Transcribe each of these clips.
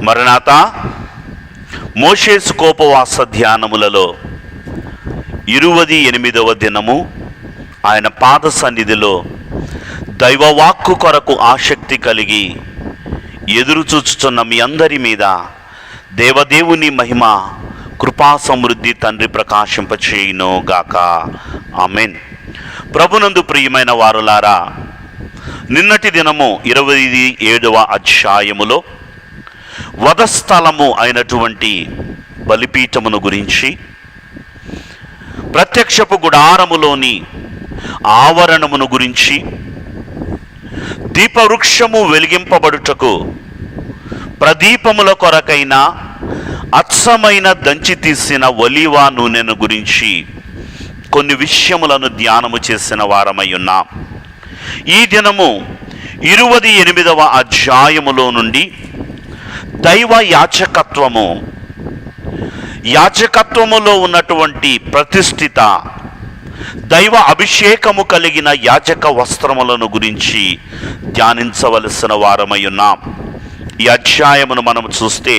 మరణాత మోషే సుకోపవాస ధ్యానములలో 28వ దినము ఆయన పాద సన్నిధిలో దైవవాక్కు కొరకు ఆసక్తి కలిగి ఎదురు చూచుతున్న మీ అందరి మీద దేవదేవుని మహిమ కృపా సమృద్ధి తండ్రి ప్రకాశింపచేయును గాక. ఆమేన్. ప్రభునందు ప్రియమైన వారులారా, నిన్నటి దినము 27వ అధ్యాయములో వధస్థలము అయినటువంటి బలిపీఠమును గురించి, ప్రత్యక్షపు గుడారములోని ఆవరణమును గురించి, దీపవృక్షము వెలిగింపబడుటకు ప్రదీపముల కొరకైన అచ్చమైన దంచి తీసిన ఒలీవ నూనెను గురించి కొన్ని విషయములను ధ్యానము చేసిన వారమై ఉన్నాం. ఈ దినము 28వ అధ్యాయములో నుండి దైవ యాజకత్వములో ఉన్నటువంటి ప్రతిష్ఠిత దైవ అభిషేకము కలిగిన యాజక వస్త్రములను గురించి ధ్యానించవలసిన వారమై ఉన్నాం. ఈ అధ్యాయమును మనం చూస్తే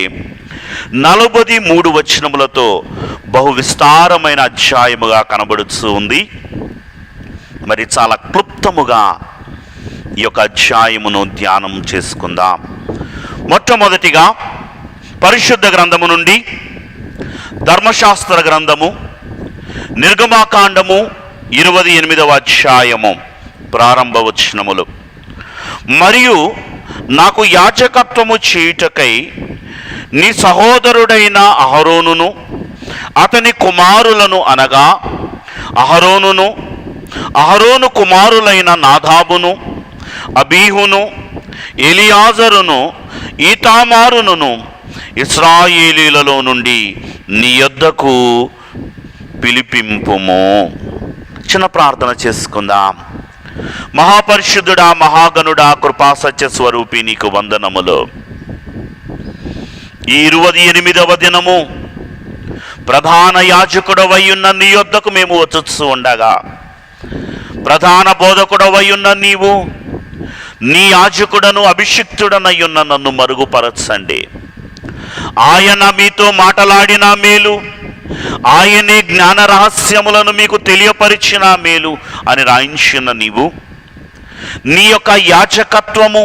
43 వచనములతో బహు విస్తారమైన అధ్యాయముగా కనబడుతూ ఉంది. మరి చాలా క్లుప్తముగా ఈ యొక్క అధ్యాయమును ధ్యానం చేసుకుందాం. మొట్టమొదటిగా పరిశుద్ధ గ్రంథము నుండి ధర్మశాస్త్ర గ్రంథము నిర్గమాకాండము 28వ అధ్యాయము ప్రారంభ వచనములు. మరియు నాకు యాజకత్వము చేయుటకై నీ సహోదరుడైన అహరోనును అతని కుమారులను అనగా అహరోను కుమారులైన నాదాబును, అబీహును, ఎలియాజరును, ఈతామారును ఇశ్రాయేలీలలో నుండి నీ యొద్దకు పిలిపింపుము. చిన్న ప్రార్థన చేసుకుందాం. మహాపరిశుద్ధుడా, మహాగణుడా, కృపాసత్య స్వరూపి, నీకు వందనములు. ఈ 28వ దినము ప్రధాన యాజకుడవై ఉన్న నీ యొద్దకు మేము వచ్చుచూ ఉండగా, ప్రధాన బోధకుడవై ఉన్న నీవు నీ యాజకుడను అభిషిక్తుడనై ఉన్న నన్ను మరుగుపరచండి. ఆయన మీతో మాటలాడిన మేలు, ఆయనే జ్ఞాన రహస్యములను మీకు తెలియపరిచిన మేలు అని రాయించిన నీవు, నీ యొక్క యాజకత్వము,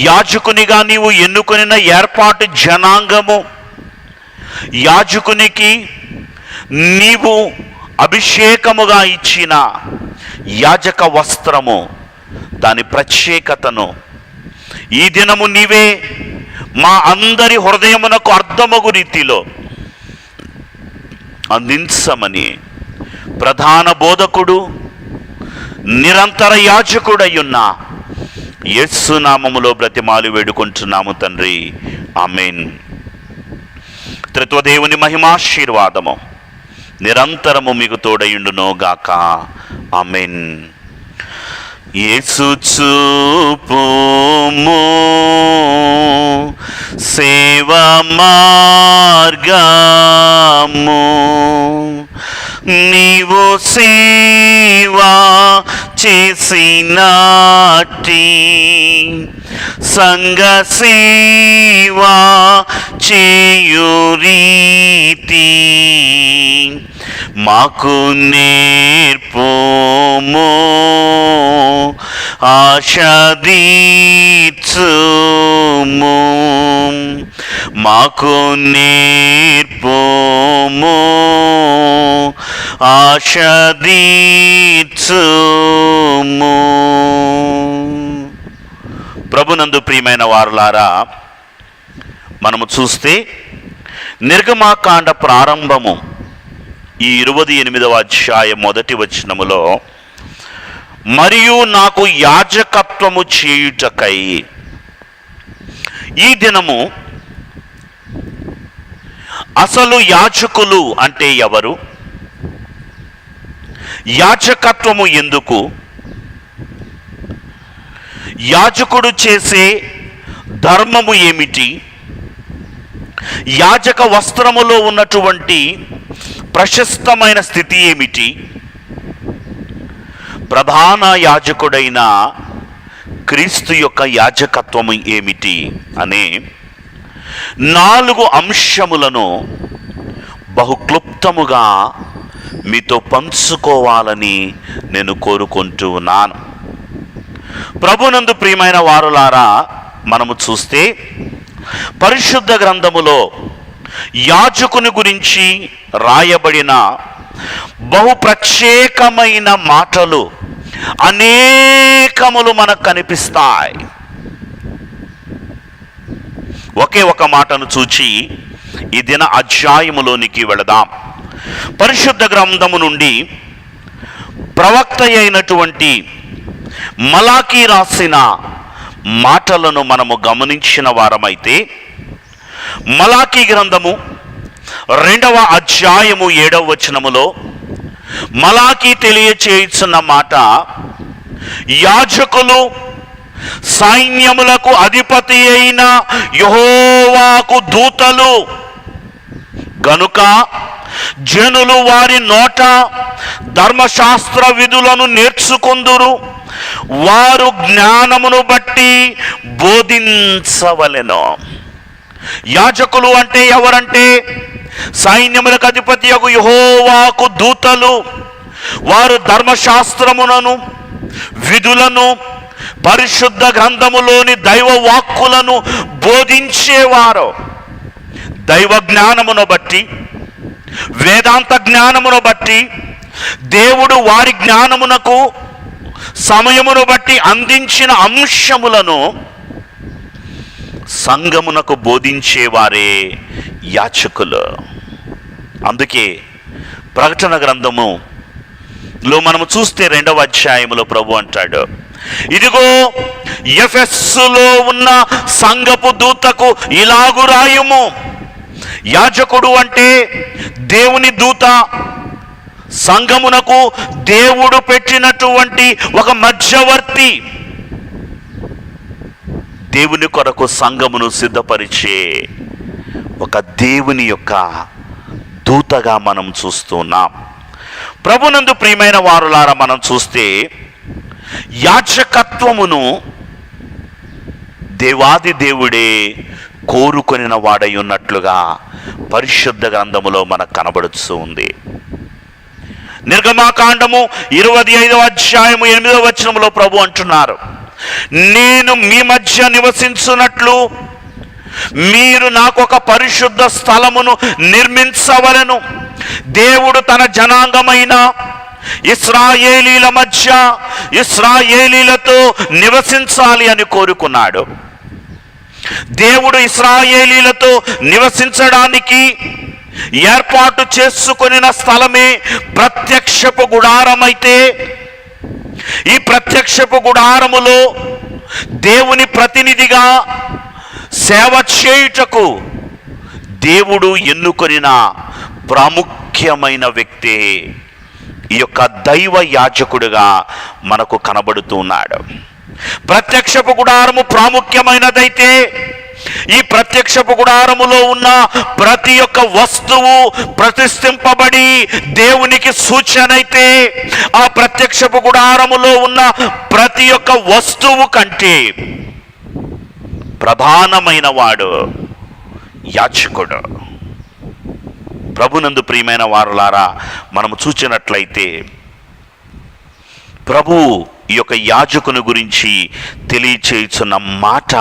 యాజకునిగా నీవు ఎన్నుకొనిన ఏర్పాటు జనాంగము, యాజకునికి నీవు అభిషేకముగా ఇచ్చిన యాజక వస్త్రము, దాని ప్రత్యేకతను ఈ దినము నీవే మా అందరి హృదయమునకు అర్థమగు రీతిలో అందించమని ప్రధాన బోధకుడు, నిరంతర యాజకుడయ్యున్న యేసు నామములో బ్రతిమాలు వేడుకుంటున్నాము తండ్రి. ఆమేన్. త్రిత్వదేవుని మహిమాశీర్వాదము నిరంతరము మీకు తోడయుండును గాక. ఆమేన్. యేసు చూపుము సేవా మార్గము, నీవు సేవా చేసినాటి సంఘ సేవా చేయురీతి మాకు నేర్పుము, ఆశదీర్చుము. మాకు నేర్పుము, ఆశదీర్చుము. ప్రభునందు ప్రియమైన వారులారా, మనము చూస్తే నిర్గమాకాండ ప్రారంభము ఈ 28వ అధ్యాయం మొదటి వచనములో, మరియు నాకు యాజకత్వము చేయుటకై. ఈ దినము అసలు యాజకులు అంటే ఎవరు? యాజకత్వము ఎందుకు? యాజకుడు చేసే ధర్మము ఏమిటి? యాజక వస్త్రములో ఉన్నటువంటి ప్రశస్తమైన స్థితి ఏమిటి? ప్రధాన యాజకుడైన క్రీస్తు యొక్క యాజకత్వము ఏమిటి అనే 4 అంశములను బహుక్లుప్తముగా మీతో పంచుకోవాలని నేను కోరుకుంటూ ఉన్నాను. ప్రభునందు ప్రియమైన వారులారా, మనము చూస్తే పరిశుద్ధ గ్రంథములో యాజకుని గురించి రాయబడిన బహు ప్రత్యేకమైన మాటలు అనేకములు మనకు కనిపిస్తాయి. ఒకే ఒక మాటను చూచి ఈ దిన అధ్యాయములోనికి వెళదాం. పరిశుద్ధ గ్రంథము నుండి ప్రవక్త అయినటువంటి మలాకీ రాసిన మాటలను మనము గమనించిన వారమైతే, మలాకీ గ్రంథము 2వ అధ్యాయము 7వ వచనములో మలాకీ తెలియచేయుచున్న మాట, యాజకులు సైన్యములకు అధిపతి అయిన యెహోవాకు దూతలు గనుక జనులు వారి నోట ధర్మశాస్త్ర విధులను నేర్చుకొందురు, వారు జ్ఞానమును బట్టి బోధించవలెను. యాజకులు అంటే ఎవరంటే సైన్యములకు అధిపతి యగు యెహోవాకు దూతలు. వారు ధర్మశాస్త్రములను, విధులను, పరిశుద్ధ గ్రంథములోని దైవ వాక్కులను బోధించేవారు. దైవ జ్ఞానమును బట్టి, వేదాంత జ్ఞానమును బట్టి, దేవుడు వారి జ్ఞానమునకు సమయమును బట్టి అందించిన అంశములను సంఘమునకు బోధించేవారే యాజకులు. అందుకే ప్రకటన గ్రంథములో మనము చూస్తే 2వ అధ్యాయములో ప్రభు అంటాడు, ఇదిగో ఎఫెస్సులో ఉన్న సంఘపు దూతకు ఇలాగు రాయుము. యాజకుడు అంటే దేవుని దూత, సంఘమునకు దేవుడు పెట్టినటువంటి ఒక మధ్యవర్తి. దేవుని కొరకు సంఘమును సిద్ధపరిచే ఒక దేవుని యొక్క దూతగా మనం చూస్తున్నాం. ప్రభునందు ప్రియమైన వారులారా, మనం చూస్తే యాజకత్వమును దేవాది దేవుడే కోరుకొనిన వాడై ఉన్నట్లుగా పరిశుద్ధ గ్రంథములో మనకు కనబడుతూ ఉంది. నిర్గమాకాండము 25వ అధ్యాయము 8వ వచనములో ప్రభు అంటున్నారు, నేను మీ మధ్య నివసించున్నట్లు మీరు నాకు ఒక పరిశుద్ధ స్థలమును నిర్మించవలెను. దేవుడు తన జనాంగమైన ఇశ్రాయేలీల మధ్య ఇశ్రాయేలీలతో నివసించాలి అని కోరుకున్నాడు. దేవుడు ఇశ్రాయేలీలతో నివసించడానికి ఏర్పాటు చేసుకొనిన స్థలమే ప్రత్యక్షపు గుడారమైతే, ఈ ప్రత్యక్షపు గుడారములో దేవుని ప్రతినిధిగా సేవ చేయుటకు దేవుడు ఎన్నుకొనిన ప్రాముఖ్యమైన వ్యక్తి ఈ యొక్క దైవ యాజకుడిగా మనకు కనబడుతూ ఉన్నాడు. ప్రత్యక్షపు గుడారము ప్రాముఖ్యమైనదైతే, ఈ ప్రత్యక్షపు గుడారములో ఉన్న ప్రతి ఒక్క వస్తువు ప్రతిష్ఠింపబడి దేవునికి సూచన అయితే, ఆ ప్రత్యక్షపు గుడారములో ఉన్న ప్రతి ఒక్క వస్తువు కంటే ప్రధానమైన వాడు యాజకుడు. ప్రభునందు ప్రియమైన వారులారా, మనము చూచినట్లయితే ప్రభు ఈ యొక్క యాజకుని గురించి తెలియచేయుచున్న మాట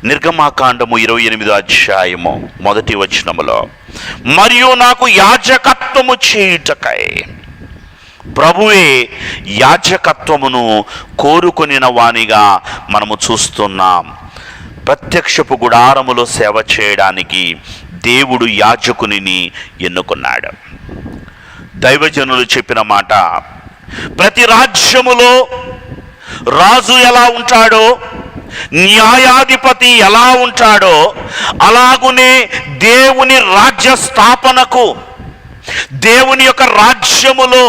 నిర్గమాకాండము 28వ అధ్యాయము 1వ వచనములో, మరియు నాకు యాజకత్వము చేయుటకై. ప్రభువే యాజకత్వమును కోరుకొనిన వానిగా మనము చూస్తున్నాం. ప్రత్యక్షపు గుడారములో సేవ చేయడానికి దేవుడు యాజకునిని ఎన్నుకున్నాడు. దైవజనులు చెప్పిన మాట, ప్రతి రాజ్యములో రాజు ఎలా ఉంటాడో, న్యాయాధిపతి ఎలా ఉంటాడో, అలాగునే దేవుని రాజ్య స్థాపనకు, దేవుని యొక్క రాజ్యములో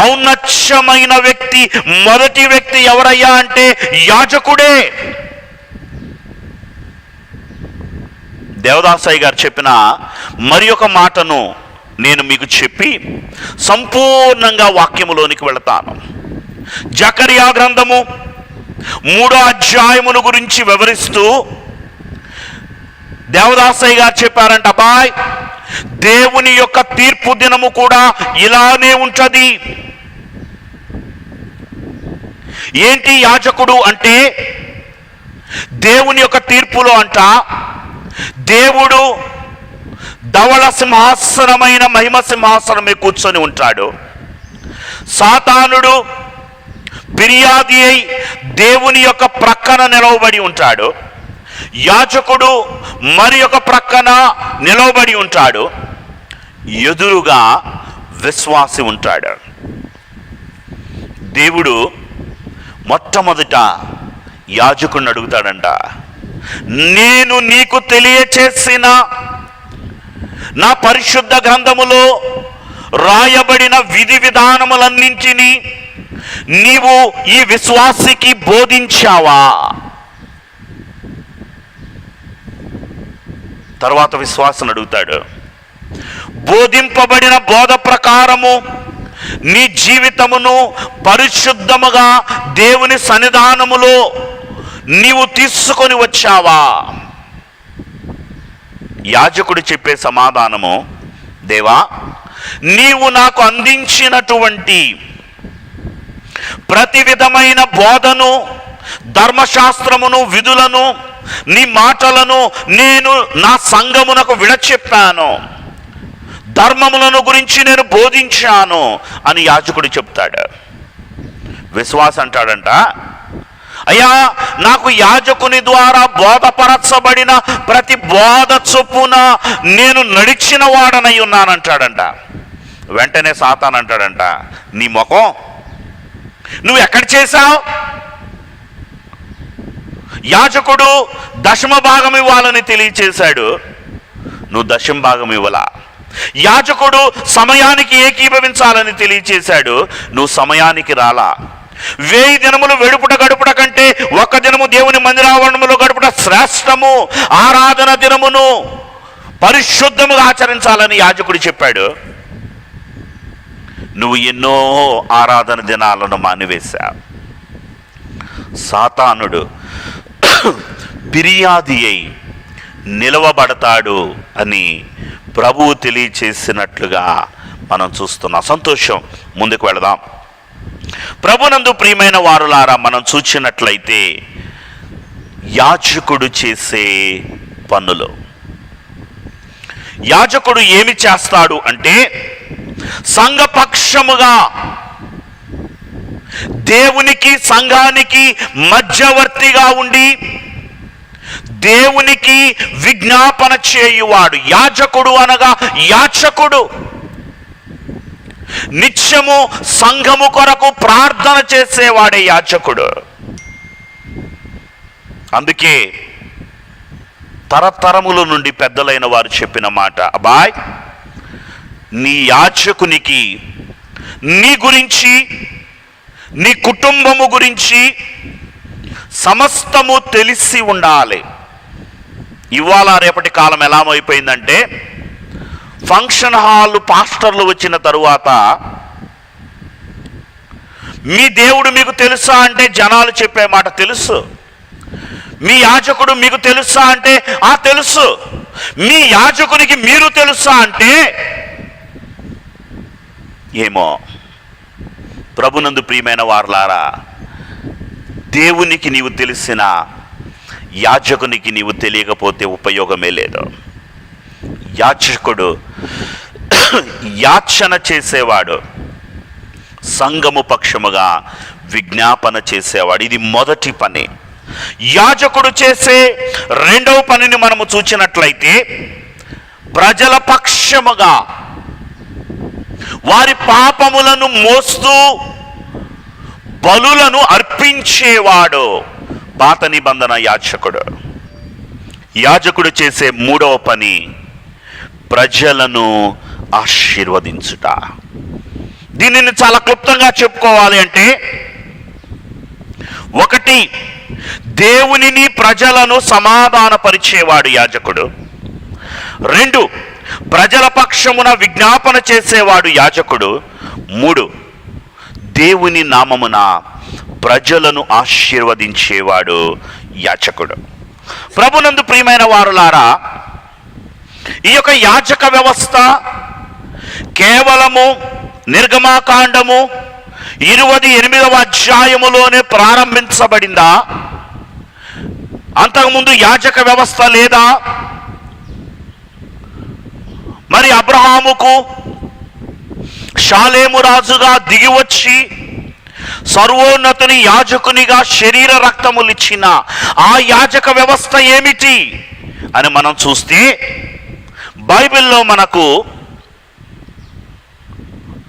ఔన్నత్యమైన వ్యక్తి, మొదటి వ్యక్తి ఎవరయ్యా అంటే యాజకుడే. దేవదాసయ్య గారు చెప్పిన మరి ఒక మాటను నేను మీకు చెప్పి సంపూర్ణంగా వాక్యములోనికి వెళతాను. జకరియా గ్రంథము 3వ అధ్యాయమును గురించి వివరిస్తూ దేవదాసయ్య గారు చెప్పారంట, అబ్బాయ్ దేవుని యొక్క తీర్పు దినము కూడా ఇలానే ఉంటది. ఏంటి యాజకుడు అంటే, దేవుని యొక్క తీర్పులో అంట దేవుడు ధవళ సింహాసనమైన మహిమ సింహాసనమే కూర్చొని ఉంటాడు. సాతానుడు ఫిర్యాది అయి దేవుని యొక్క ప్రక్కన నిలవబడి ఉంటాడు. యాజకుడు మరి ఒక ప్రక్కన నిలవబడి ఉంటాడు. ఎదురుగా విశ్వాసి ఉంటాడు. దేవుడు మొట్టమొదట యాజకుడిని అడుగుతాడంట, నేను నీకు తెలియచేసిన నా పరిశుద్ధ గ్రంథములో రాయబడిన విధి విధానములన్నింటినీ నీవు ఈ విశ్వాసికి బోధించావా? తర్వాత విశ్వాసం అడుగుతాడు, బోధింపబడిన బోధ ప్రకారము నీ జీవితమును పరిశుద్ధముగా దేవుని సన్నిధానములో నీవు తీసుకొని వచ్చావా? యాజకుడు చెప్పే సమాధానము, దేవా నీవు నాకు అందించినటువంటి ప్రతి విధమైన బోధను, ధర్మశాస్త్రమును, విధులను, నీ మాటలను నేను నా సంఘమునకు విడచెప్పాను, ధర్మములను గురించి నేను బోధించాను అని యాజకుడు చెప్తాడు. విశ్వాస అంటాడంట, అయ్యా నాకు యాజకుని ద్వారా బోధపరచబడిన ప్రతి బోధ చొప్పున నేను నడిచిన వాడనై ఉన్నానంటాడంట. వెంటనే సాతాను అంటాడంట, నీ ముఖం నువ్వు ఎక్కడ చేశావు? యాజకుడు దశమ భాగం ఇవ్వాలని తెలియచేశాడు, నువ్వు దశమ భాగం ఇవ్వలా. యాజకుడు సమయానికి ఏకీభవించాలని తెలియచేశాడు, నువ్వు సమయానికి రాలా. 1000 దినములు వెడుపుట గడుపుట కంటే 1 దినము దేవుని మందిరావరణములో గడుపుట శ్రేష్టము. ఆరాధన దినమును పరిశుద్ధముగా ఆచరించాలని యాజకుడు చెప్పాడు. నువ్వు ఎన్నో ఆరాధన దినాలను మానివేశావు. సాతానుడు ఫిర్యాది అయి నిలవబడతాడు అని ప్రభువు తెలియచేసినట్లుగా మనం చూస్తున్నాం. సంతోషం. ముందుకు వెళదాం. ప్రభునందు ప్రియమైన వారులారా, మనం చూచినట్లయితే యాజకుడు చేసే పనులు, యాజకుడు ఏమి చేస్తాడు అంటే సంఘపక్షముగా దేవునికి సంఘానికి మధ్యవర్తిగా ఉండి దేవునికి విజ్ఞాపన చేయువాడు. యాజకుడు అనగా యాచకుడు. నిత్యము సంఘము కొరకు ప్రార్థన చేసేవాడే యాజకుడు. అందుకే తరతరముల నుండి పెద్దలైన వారు చెప్పిన మాట, అబ్బాయ్ నీ యాజకునికి నీ గురించి, నీ కుటుంబము గురించి సమస్తము తెలిసి ఉండాలి. ఇవాళ రేపటి కాలం ఎలా అయిపోయిందంటే, ఫంక్షన్ హాల్ పాస్టర్లు వచ్చిన తరువాత మీ దేవుడు మీకు తెలుసా అంటే జనాలు చెప్పే మాట తెలుసు. మీ యాజకుడు మీకు తెలుసా అంటే తెలుసు. మీ యాజకునికి మీరు తెలుసా అంటే ఏమో. ప్రభునందు ప్రియమైన వారలారా, దేవునికి నీవు తెలిసిన యాజకునికి నీవు తెలియకపోతే ఉపయోగమే లేదు. యాజకుడు యాచన చేసేవాడు, సంఘము పక్షముగా విజ్ఞాపన చేసేవాడు. ఇది మొదటి పని. యాజకుడు చేసే రెండవ పనిని మనము చూచినట్లయితే ప్రజల పక్షముగా వారి పాపములను మోస్తూ బలులను అర్పించేవాడు పాత నిబంధన యాజకుడు. యాజకుడు చేసే మూడవ పని ప్రజలను ఆశీర్వదించుట. దీనిని చాలా క్లుప్తంగా చెప్పుకోవాలి అంటే, 1 దేవునిని ప్రజలను సమాధానపరిచేవాడు యాజకుడు. 2 ప్రజల పక్షమున విజ్ఞాపన చేసేవాడు యాజకుడు. 3 దేవుని నామమున ప్రజలను ఆశీర్వదించేవాడు యాజకుడు. ప్రభునందు ప్రియమైన వారులారా, ఈ యొక్క యాజక వ్యవస్థ కేవలము నిర్గమాకాండము 28వ అధ్యాయములోనే ప్రారంభించబడిందా? అంతకుముందు యాజక వ్యవస్థ లేదా? మరి అబ్రహాముకు షాలేము రాజుగా దిగివచ్చి సర్వోన్నతుని యాజకునిగా శరీర రక్తములిచ్చిన ఆ యాజక వ్యవస్థ ఏమిటి అని మనం చూస్తే, బైబిల్లో మనకు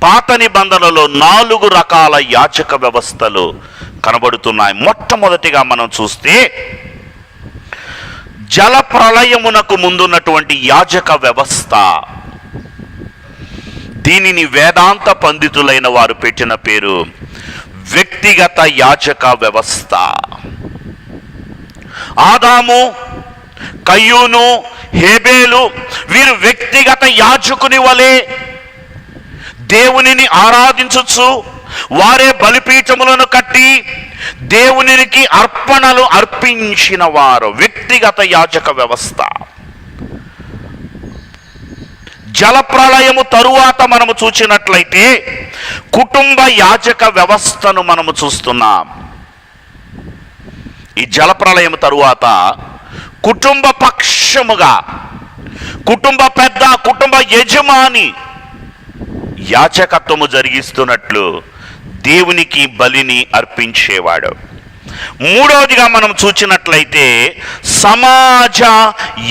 పాత నిబంధనలో 4 రకాల యాజక వ్యవస్థలు కనబడుతున్నాయి. మొట్టమొదటిగా మనం చూస్తే జల ప్రళయమునకు ముందున్నటువంటి యాజక వ్యవస్థ. దీనిని వేదాంత పండితులైన వారు పెట్టిన పేరు వ్యక్తిగత యాజక వ్యవస్థ. ఆదాము, కయ్యూను, హేబేలు వీరు వ్యక్తిగత యాజకుని వలె దేవునిని ఆరాధించుచు వారే బలిపీఠములను కట్టి దేవునికి అర్పణలు అర్పించిన వారు. వ్యక్తిగత యాజక వ్యవస్థ. జలప్రళయము తరువాత మనము చూసినట్లయితే కుటుంబ యాజక వ్యవస్థను మనము చూస్తున్నాం. ఈ జలప్రళయం తరువాత కుటుంబ పక్షముగా కుటుంబ పెద్ద, కుటుంబ యజమాని యాజకత్వము జరిగిస్తున్నట్లు దేవునికి బలిని అర్పించేవాడు. మూడవదిగా మనం చూసినట్లయితే సమాజ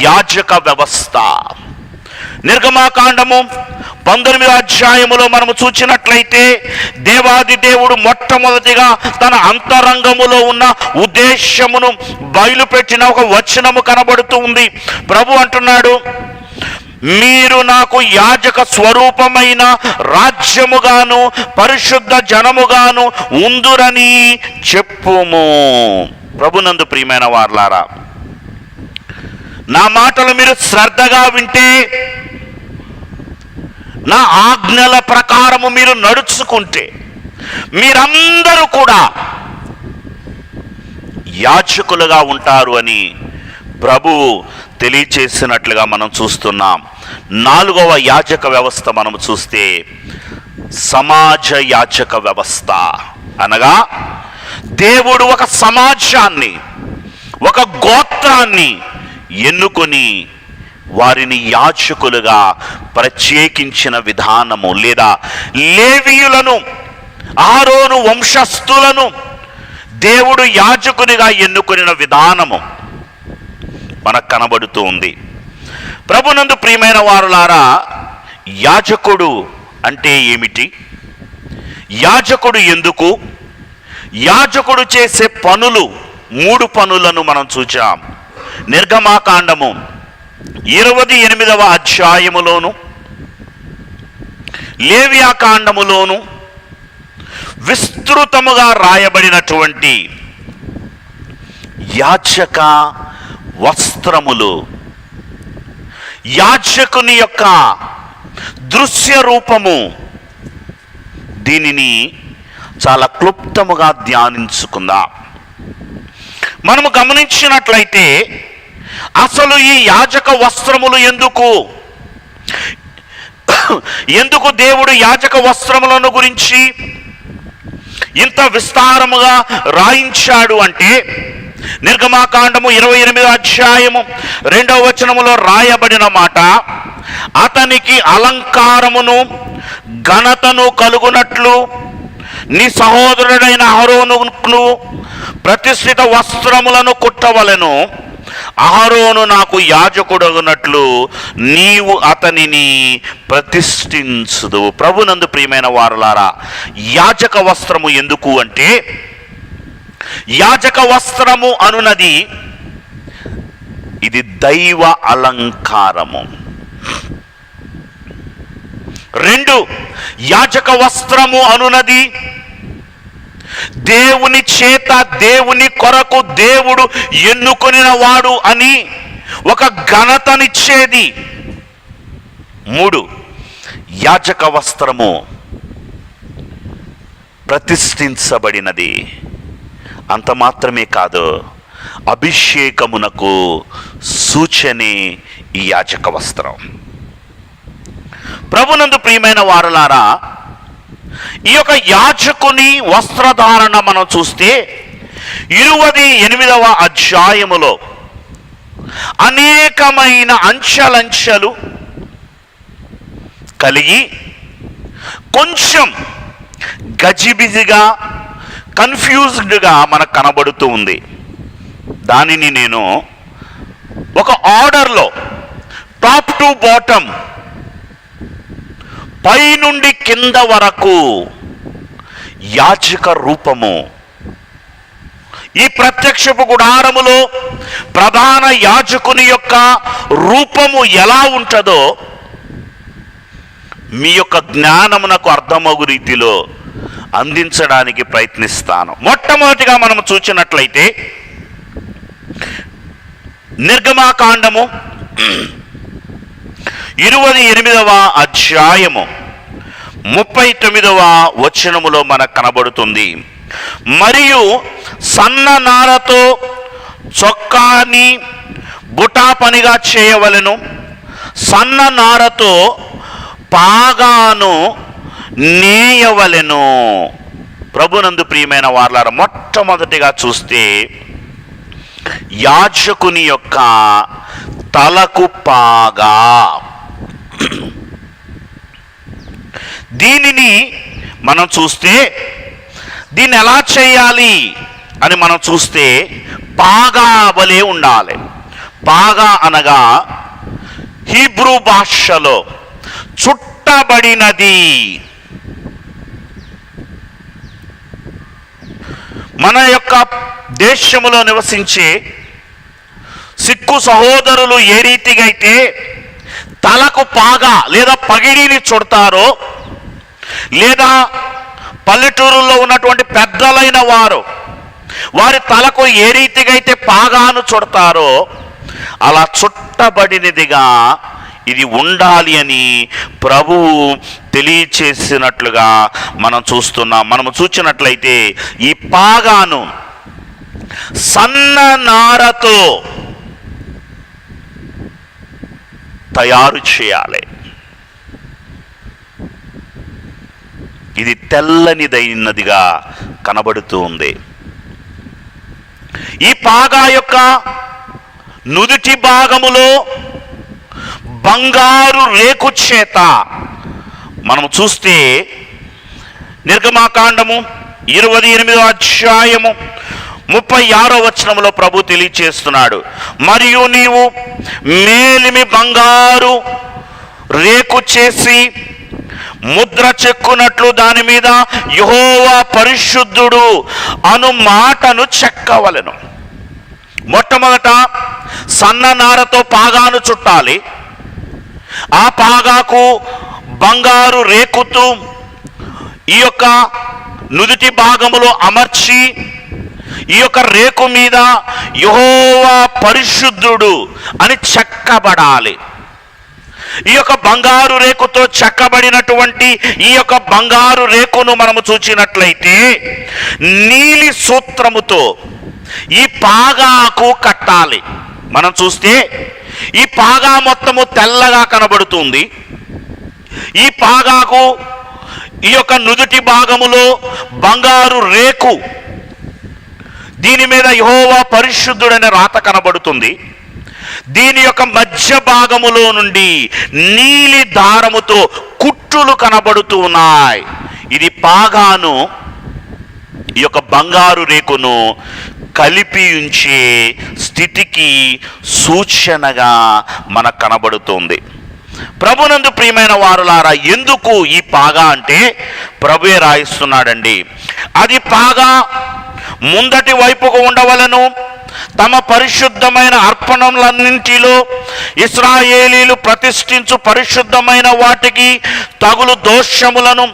యాజక వ్యవస్థ. నిర్గమాకాండము 19వ అధ్యాయములో మనము చూసినట్లయితే దేవాది దేవుడు మొట్టమొదటిగా తన అంతరంగములో ఉన్న ఉద్దేశమును బయలుపెట్టిన ఒక వచనము కనబడుతూ ఉంది. ప్రభు అంటున్నాడు, మీరు నాకు యాజక స్వరూపమైన రాజ్యముగాను పరిశుద్ధ జనముగాను ఉందురని చెప్పుము. ప్రభునందు ప్రియమైన వారలారా, నా మాటలు మీరు శ్రద్ధగా వింటే, నా ఆజ్ఞల ప్రకారము మీరు నడుచుకుంటే మీరందరూ కూడా యాజకులుగా ఉంటారు అని ప్రభువు తెలియచేసినట్లుగా మనం చూస్తున్నాం. 4వ యాజక వ్యవస్థ మనం చూస్తే సమాజ యాజక వ్యవస్థ. అనగా దేవుడు ఒక సమాజాన్ని, ఒక గోత్రాన్ని ఎన్నుకొని వారిని యాజకులుగా ప్రత్యేకించిన విధానము, లేదా లేవీయులను, ఆరోను వంశస్థులను దేవుడు యాజకునిగా ఎన్నుకొనిన విధానము మనకు కనబడుతూ ఉంది. ప్రభునందు ప్రియమైన వారులారా, యాజకుడు అంటే ఏమిటి? యాజకుడు ఎందుకు? యాజకుడు చేసే పనులు 3 పనులను మనం చూచాం. నిర్గమాకాండము 28వ అధ్యాయములోను, లేవియాకాండములోను విస్తృతముగా రాయబడినటువంటి యాజక వస్త్రములు, యాజకుని యొక్క దృశ్య రూపము, దీనిని చాలా క్లుప్తముగా ధ్యానించుకుందాం. మనము గమనించినట్లయితే అసలు ఈ యాజక వస్త్రములు ఎందుకు దేవుడు యాజక వస్త్రములను గురించి ఇంత విస్తారముగా రాయించాడు అంటే, నిర్గమాకాండము 28వ అధ్యాయము 2వ వచనములో రాయబడిన మాట, అతనికి అలంకారమును ఘనతను కలుగునట్లు నీ సహోదరుడైన అహరోనుకు ప్రతిష్ఠిత వస్త్రములను కుట్టవలెను. అహరోను నాకు యాజకుడగునట్లు నీవు అతనిని ప్రతిష్ఠించుదు. ప్రభునందు ప్రియమైన వారులారా, యాజక వస్త్రము ఎందుకు అంటే, యాజక వస్త్రము అనునది ఇది దైవ అలంకారము. 2, యాజక వస్త్రము అనునది దేవుని చేత, దేవుని కొరకు దేవుడు ఎన్నుకొనిన వాడు అని ఒక ఘనతనిచ్చేది. 3, యాజక వస్త్రము ప్రతిష్ఠించబడినది. అంత మాత్రమే కాదు, అభిషేకమునకు సూచనే ఈ యాజక వస్త్రం. ప్రభునందు ప్రియమైన వారలారా, ఈ యొక్క యాజకుని వస్త్రధారణ మనం చూస్తే 28వ అధ్యాయములో అనేకమైన అంచెలంచెలు కలిగి కొంచెం గజిబిజిగా కన్ఫ్యూజ్డ్గా మనకు కనబడుతూ ఉంది. దానిని నేను ఒక ఆర్డర్లో టాప్ టు బాటమ్, పై నుండి కింద వరకు యాజక రూపము, ఈ ప్రత్యక్షపు గుడారములో ప్రధాన యాజకుని యొక్క రూపము ఎలా ఉంటుందో మీ యొక్క జ్ఞానమునకు అర్థమగు రీతిలో అందించడానికి ప్రయత్నిస్తాను. మొట్టమొదటిగా మనం చూసినట్లయితే నిర్గమాకాండము 28వ అధ్యాయము 39వ వచనములో మనకు కనబడుతుంది. మరియు సన్న నారతో చొక్కాని బుటా పనిగా చేయవలెను, సన్న నారతో పాగాను నేయవలెను. ప్రభునందు ప్రియమైన వారలారా, మొట్టమొదటిగా చూస్తే యాజకుని యొక్క తలకు పాగా, దీనిని మనం చూస్తే దీన్ని ఎలా చేయాలి అని మనం చూస్తే పాగా వలె ఉండాలి. పాగా అనగా హీబ్రూ భాషలో చుట్టబడినది. మన యొక్క దేశములో నివసించే సిక్కు సహోదరులు ఏ రీతిగా అయితే తలకు పాగా లేదా పగిడిని చుడతారో, లేదా పల్లెటూరుల్లో ఉన్నటువంటి పెద్దలైన వారి తలకు ఏ రీతిగా అయితే పాగాను చుడతారో అలా చుట్టబడినదిగా ఇది ఉండాలి అని ప్రభువు తెలియచేసినట్లుగా మనం చూస్తున్నాం. మనము చూసినట్లయితే ఈ పాగాను సన్న నారతో తయారు చేయాలి. ఇది తెల్లనిదైనదిగా కనబడుతూ ఉంది. ఈ పాగా యొక్క నుదుటి భాగములో బంగారు రేకు చేత మనం చూస్తే నిర్గమాకాండము 28వ అధ్యాయము 36వ వచనంలో ప్రభు తెలియచేస్తున్నాడు. మరియు నీవు మేలిమి బంగారు రేకు చేసి ముద్ర చెక్కునట్లు దాని మీద యెహోవా పరిశుద్ధుడు అను మాటను చెక్కవలెను. మొట్టమొదట సన్న నారతో పాగాను చుట్టాలి. ఆ పాగాకు బంగారు రేకుతూ ఈ యొక్క నుదుటి భాగములో అమర్చి ఈ యొక్క రేకు మీద యెహోవా పరిశుద్ధుడు అని చెక్కబడాలి. ఈ యొక్క బంగారు రేకుతో చెక్కబడినటువంటి ఈ యొక్క బంగారు రేకును మనము చూచినట్లయితే నీలి సూత్రముతో ఈ పాగాకు కట్టాలి. మనం చూస్తే ఈ పాగా మొత్తము తెల్లగా కనబడుతుంది. ఈ పాగాకు ఈ యొక్క నుదుటి భాగములో బంగారు రేకు, దీని మీద యెహోవా పరిశుద్ధుడనే రాత కనబడుతుంది. దీని యొక్క మధ్య భాగములో నుండి నీలి దారముతో కుట్టులు కనబడుతూ ఉన్నాయి. ఇది పాగాను ఈ యొక్క బంగారు రేకును కలిపి ఉంచే స్థితికి సూచనగా మనకు కనబడుతుంది. ప్రభునందు ప్రియమైన వారులారా, ఎందుకు ఈ పాగా అంటే ప్రభువే రాయిస్తున్నాడండి. అది పాగా ముందటి వైపుకు ఉండవలను. తమ పరిశుద్ధమైన అర్పణలన్నింటిలో ఇశ్రాయేలీలు ప్రతిష్ఠించు పరిశుద్ధమైన వాటికి తగులు దోషములను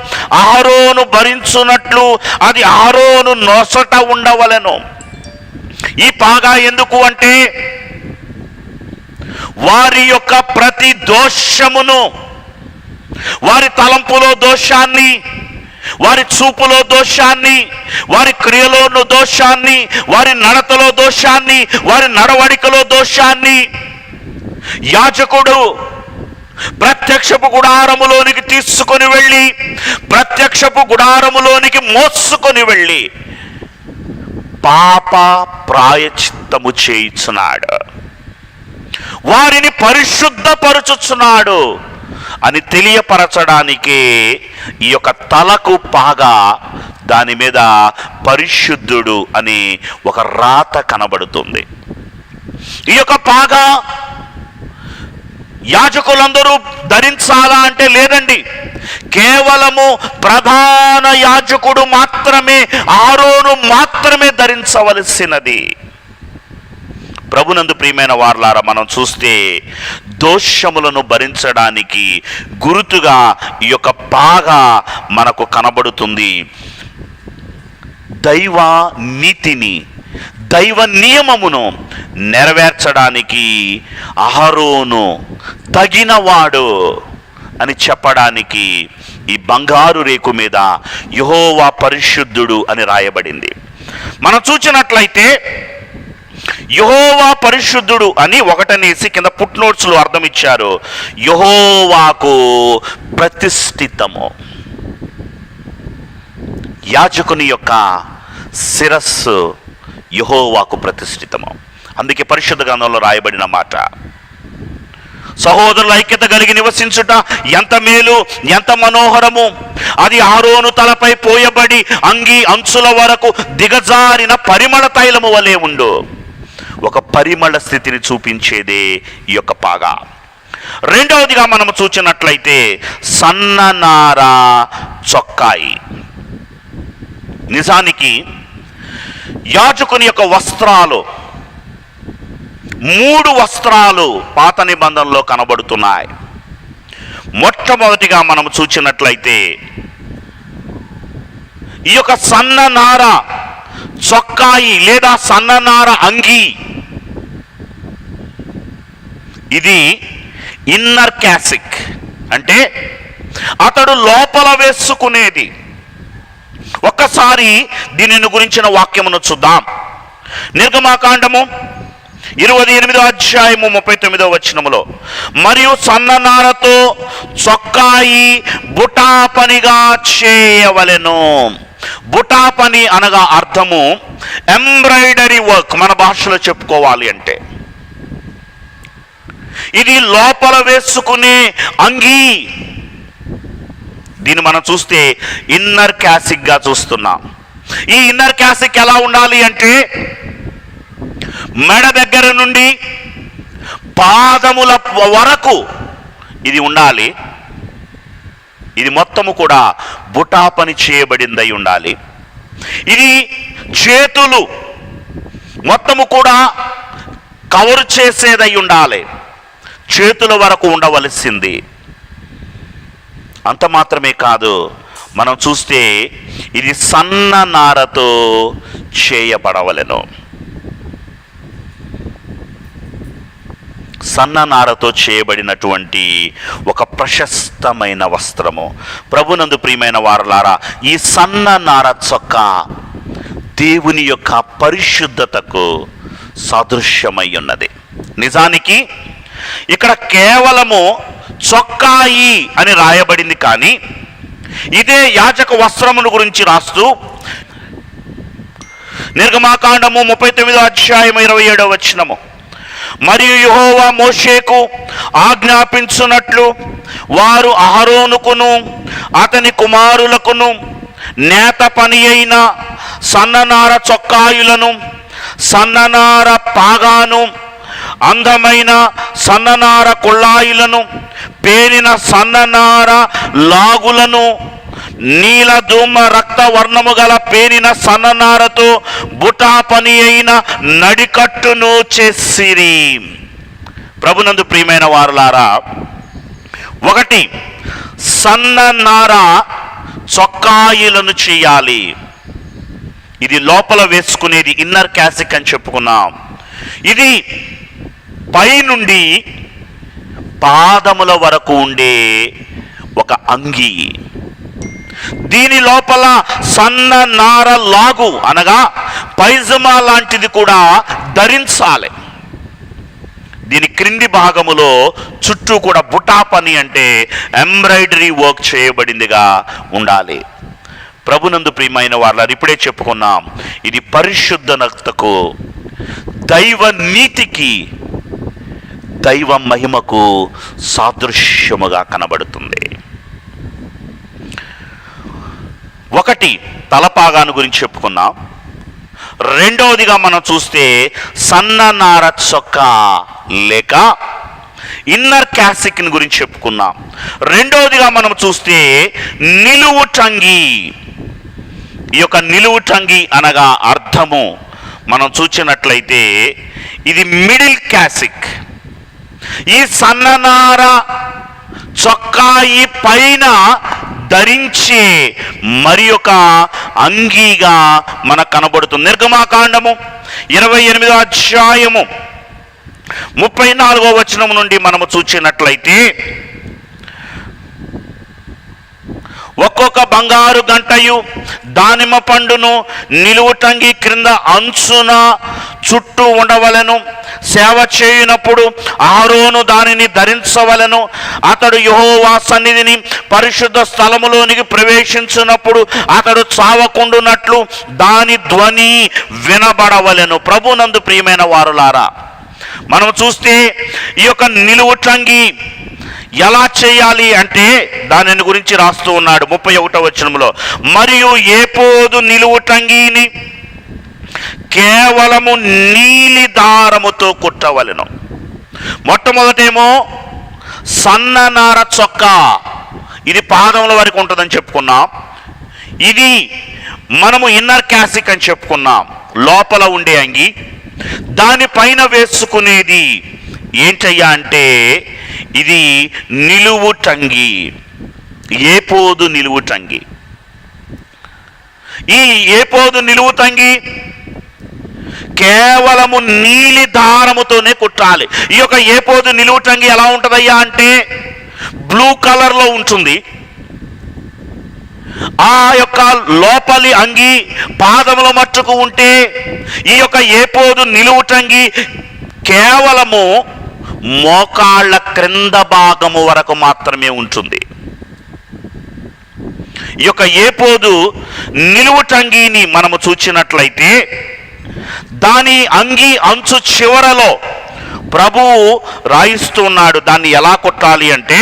అహరోను భరించున్నట్లు అది అహరోను నొసట ఉండవలెను. ఈ పాగా ఎందుకు అంటే వారి యొక్క ప్రతి దోషమును, వారి తలంపులో దోషాన్ని, వారి చూపులో దోషాన్ని, వారి క్రియలో దోషాన్ని, వారి నడతలో దోషాన్ని, వారి నడవడికలో దోషాన్ని యాజకుడు ప్రత్యక్షపు గుడారములోనికి తీసుకొని వెళ్ళి, ప్రత్యక్షపు గుడారములోనికి మోసుకొని వెళ్ళి పాప ప్రాయచిత్తము చేయించున్నాడు, వారిని పరిశుద్ధపరచుచున్నాడు అని తెలియపరచడానికే ఈ యొక్క తలకు పాగా, దాని మీద పరిశుద్ధుడు అని ఒక రాత కనబడుతుంది. ఈ యొక్క పాగా యాజకులందరూ ధరించాలా అంటే లేదండి, కేవలము ప్రధాన యాజకుడు మాత్రమే, ఆరోను మాత్రమే ధరించవలసినది. ప్రభునందు ప్రియమైన వారలారా, మనం చూస్తే దోషములను భరించడానికి గుర్తుగా ఈ యొక్క పాగా మనకు కనబడుతుంది. దైవ నీతిని, దైవ నియమమును నెరవేర్చడానికి అహరోను తగినవాడు అని చెప్పడానికి ఈ బంగారు రేకు మీద యెహోవా పరిశుద్ధుడు అని రాయబడింది. మనం చూసినట్లయితే యెహోవా పరిశుద్ధుడు అని ఒకటనేసి కింద ఫుట్ నోట్స్లో అర్థం ఇచ్చారు. యెహోవాకు ప్రతిష్ఠితము, యాజకుని యొక్క శిరస్సు యెహోవాకు ప్రతిష్ఠితము. అందుకే పరిశుద్ధ గ్రంథంలో రాయబడిన మాట, సహోదరుల ఐక్యత కలిగి నివసించుట ఎంత మేలు, ఎంత మనోహరము. అది ఆరోను తలపై పోయబడి అంగీ అంచుల వరకు దిగజారిన పరిమళ తైలము వలె ఉండు. ఒక పరిమళ స్థితిని చూపించేదే ఈ యొక్క పాగా. రెండవదిగా మనము చూచినట్లయితే సన్ననార చొక్కాయి. నిజానికి యాజకుని యొక్క వస్త్రాలు, 3 వస్త్రాలు పాత నిబంధనలో కనబడుతున్నాయి. మొట్టమొదటిగా మనం చూచినట్లయితే ఈ యొక్క సన్ననార చొక్కాయి లేదా సన్ననార అంగీ, ఇది ఇన్నర్ క్యాసిక్, అంటే అతడు లోపల వేసుకునేది. ఒక్కసారి దీనిని గురించిన వాక్యమును చూద్దాం. నిర్గమాకాండము 28వ అధ్యాయము 39వ వచనములో, మరియు సన్ననారతో చొక్కాయి బుటా పనిగా చేయవలెను. బుటా పని అనగా అర్థము ఎంబ్రాయిడరీ వర్క్, మన భాషలో చెప్పుకోవాలి అంటే ఇది లోపల వేసుకునే అంగీ. దీన్ని మనం చూస్తే ఇన్నర్ క్యాసిక్ గా చూస్తున్నాం. ఈ ఇన్నర్ క్యాసిక్ ఎలా ఉండాలి అంటే మెడ దగ్గర నుండి పాదముల వరకు ఇది ఉండాలి. ఇది మొత్తము కూడా బుటా పని చేయబడిందై ఉండాలి. ఇది చేతులు మొత్తము కూడా కవర్ చేసేదై ఉండాలి. చేతుల వరకు ఉండవలసింది. అంత మాత్రమే కాదు, మనం చూస్తే ఇది సన్న నారతో చేయబడవలెను. సన్న నారతో చేయబడినటువంటి ఒక ప్రశస్తమైన వస్త్రము. ప్రభునందు ప్రియమైన వారలారా, ఈ సన్న నార చొక్కా దేవుని యొక్క పరిశుద్ధతకు సాదృశ్యమై ఉన్నది. నిజానికి ఇక్కడ కేవలము చొక్కాయి అని రాయబడింది, కానీ ఇదే యాజక వస్త్రమును గురించి రాస్తూ నిర్గమాకాండము 39వ అధ్యాయం 27వ వచనము, మరియు యెహోవా మోషేకు ఆజ్ఞాపించున్నట్లు వారు అహరోనుకును అతని కుమారులకును నేత పని అయిన సన్ననార చొక్కాయులను, సన్ననార పాగాను, అందమైన సన్ననార కుళ్ళాయిలను, పేనిన సన్ననార లాగులను, నీలధూమ రక్త వర్ణము గల పేనిన సన్ననారతో బుటా పని అయిన నడికట్టును చేసిరి. ప్రభునందు ప్రియమైన వారులారా, ఒకటి సన్ననార చొక్కాయిలను చేయాలి. ఇది లోపల వేసుకునేది ఇన్నర్ క్యాసిక్ అని చెప్పుకున్నాం. ఇది పైనుండి పాదముల వరకు ఉండే ఒక అంగీ. దీని లోపల సన్న నార లాగు అనగా పైజమా లాంటిది కూడా ధరించాలి. దీని క్రింది భాగములో చుట్టూ కూడా బుటా పని అంటే ఎంబ్రాయిడరీ వర్క్ చేయబడిందిగా ఉండాలి. ప్రభునందు ప్రియమైన వారు ఇప్పుడే చెప్పుకున్నాం, ఇది పరిశుద్ధతకు, దైవ నీతికి, దైవ మహిమకు సాదృశ్యముగా కనబడుతుంది. ఒకటి తలపాగాను గురించి చెప్పుకున్నాం. రెండవదిగా మనం చూస్తే సన్ననార చొక్కా లేక ఇన్నర్ క్యాసిక్ని గురించి చెప్పుకున్నాం. రెండవదిగా మనం చూస్తే నిలువు టంగి. ఈ యొక్క నిలువు టంగి అనగా అర్థము మనం చూచినట్లయితే ఇది మిడిల్ క్యాసిక్. ఈ సన్ననార చొక్కాయి పైన ధరించే మరి ఒక అంగీగా మనకు కనబడుతుంది. నిర్గమాకాండము 28వ అధ్యాయము 34వ వచనం నుండి మనము చూచినట్లయితే, ఒక్కొక్క బంగారు గంటయు దానిమ్మ పండును నిలువుటంగి క్రింద అంచున చుట్టూ ఉండవలెను. సేవ చేయునప్పుడు ఆరోను దానిని ధరించవలెను. అతడు యెహోవా సన్నిధిని పరిశుద్ధ స్థలములోనికి ప్రవేశించినప్పుడు అతడు చావకుండునట్లు దాని ధ్వని వినబడవలెను. ప్రభునందు ప్రియమైన వారులారా, మనం చూస్తే ఈ యొక్క నిలువుటంగి ఎలా చేయాలి అంటే దానిని గురించి రాస్తూ ఉన్నాడు 31వ వచనంలో, మరియు ఏపోదు నిలువుటంగిని కేవలము నీలి దారముతో కుట్టవలెను. మొట్టమొదటేమో సన్ననార చొక్కా, ఇది పాదముల వరకు ఉంటుందని చెప్పుకున్నాం. ఇది మనము ఇన్నర్ క్యాసిక్ అని చెప్పుకున్నాం, లోపల ఉండే అంగి. దానిపైన వేసుకునేది ఏంటయ్యా అంటే ఇది నిలువు టంగి, ఏపోదు నిలువు టంగి. ఈ ఏపోదు నిలువు టంగి కేవలము నీలి దారముతోనే కుట్టాలి. ఈ యొక్క ఏపోదు నిలువు టంగి ఎలా ఉంటుందయ్యా అంటే బ్లూ కలర్లో ఉంటుంది. ఆ యొక్క లోపలి అంగి పాదముల మట్టుకు ఉంటే ఈ యొక్క ఏపోదు నిలువు టంగి కేవలము మోకాళ్ళ క్రింద భాగము వరకు మాత్రమే ఉంటుంది. ఈ యొక్క ఏపోదు నిలువు టంగిని మనము చూచినట్లయితే దాని అంగి అంచు చివరలో ప్రభువు రాయిస్తున్నాడు దాన్ని ఎలా కొట్టాలి అంటే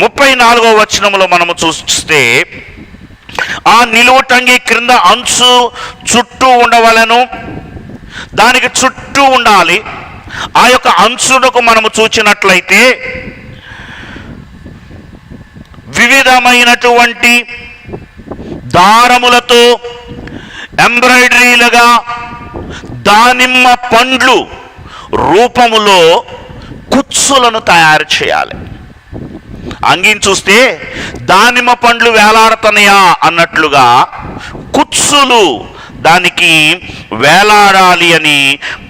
34వ వచనంలో మనము చూస్తే, ఆ నిలువు టంగి క్రింద అంచు చుట్టూ ఉండవలెను. దానికి చుట్టూ ఉండాలి. ఆ యొక్క అంచులకు మనము చూచినట్లయితే వివిధమైనటువంటి దారములతో ఎంబ్రాయిడరీలుగా దానిమ్మ పండ్లు రూపములో కుచ్చులను తయారు చేయాలి. అంగిని చూస్తే దానిమ్మ పండ్లు వేలాడుతున్నాయా అన్నట్లుగా కుచ్చులు దానికి వేలాడాలి అని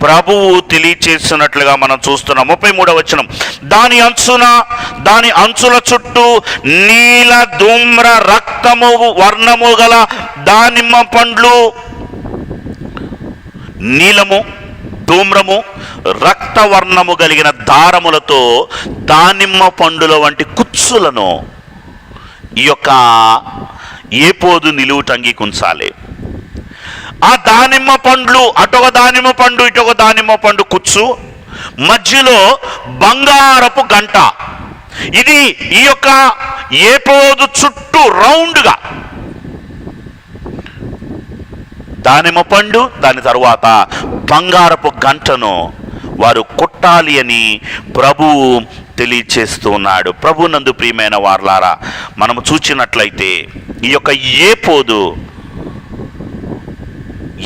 ప్రభువు తెలియచేస్తున్నట్లుగా మనం చూస్తున్నాం. 33వ వచనం, దాని అంచుల చుట్టూ నీల ధూమ్ర రక్తము వర్ణము గల దానిమ్మ పండ్లు, నీలము ధూమ్రము రక్తవర్ణము కలిగిన దారములతో దానిమ్మ పండుల వంటి కుచ్చులను ఈ యొక్క ఏపోదు నిలువు టంగి కుంచాలి. ఆ దానిమ్మ పండ్లు, అటొక దానిమ్మ పండు ఇటొక దానిమ్మ పండు కుచ్చు, మధ్యలో బంగారపు గంట. ఇది ఈ యొక్క ఏపోదు చుట్టూ రౌండ్గా దానిమ్మ పండు, దాని తరువాత బంగారపు గంటను వారు కొట్టాలి అని ప్రభువు తెలియచేస్తూ ఉన్నాడు. ప్రభునందు ప్రియమైన వారలారా, మనము చూచినట్లయితే ఈ యొక్క ఏపోదు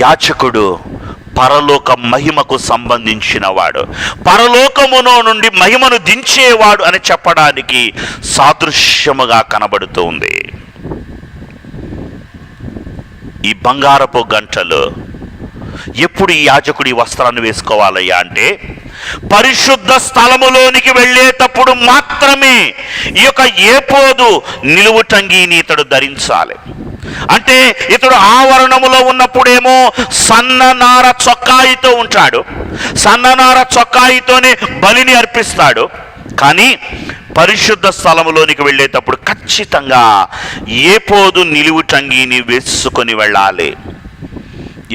యాజకుడు పరలోక మహిమకు సంబంధించిన వాడు, పరలోకములో నుండి మహిమను దించేవాడు అని చెప్పడానికి సాదృశ్యముగా కనబడుతూ ఉంది. ఈ బంగారపు గంటలు ఎప్పుడు ఈ యాజకుడి వస్త్రాన్ని వేసుకోవాలయ్యా అంటే పరిశుద్ధ స్థలములోనికి వెళ్ళేటప్పుడు మాత్రమే ఈ యొక్క ఏపోదు నిలువుటంగీని ఇతడు ధరించాలి. అంటే ఇతడు ఆవరణములో ఉన్నప్పుడేమో సన్ననార చొక్కాయితో ఉంటాడు, సన్ననార చొక్కాయితోనే బలిని అర్పిస్తాడు. కానీ పరిశుద్ధ స్థలములోనికి వెళ్ళేటప్పుడు ఖచ్చితంగా ఏపోదు నిలువుటంగీని వేసుకొని వెళ్ళాలి.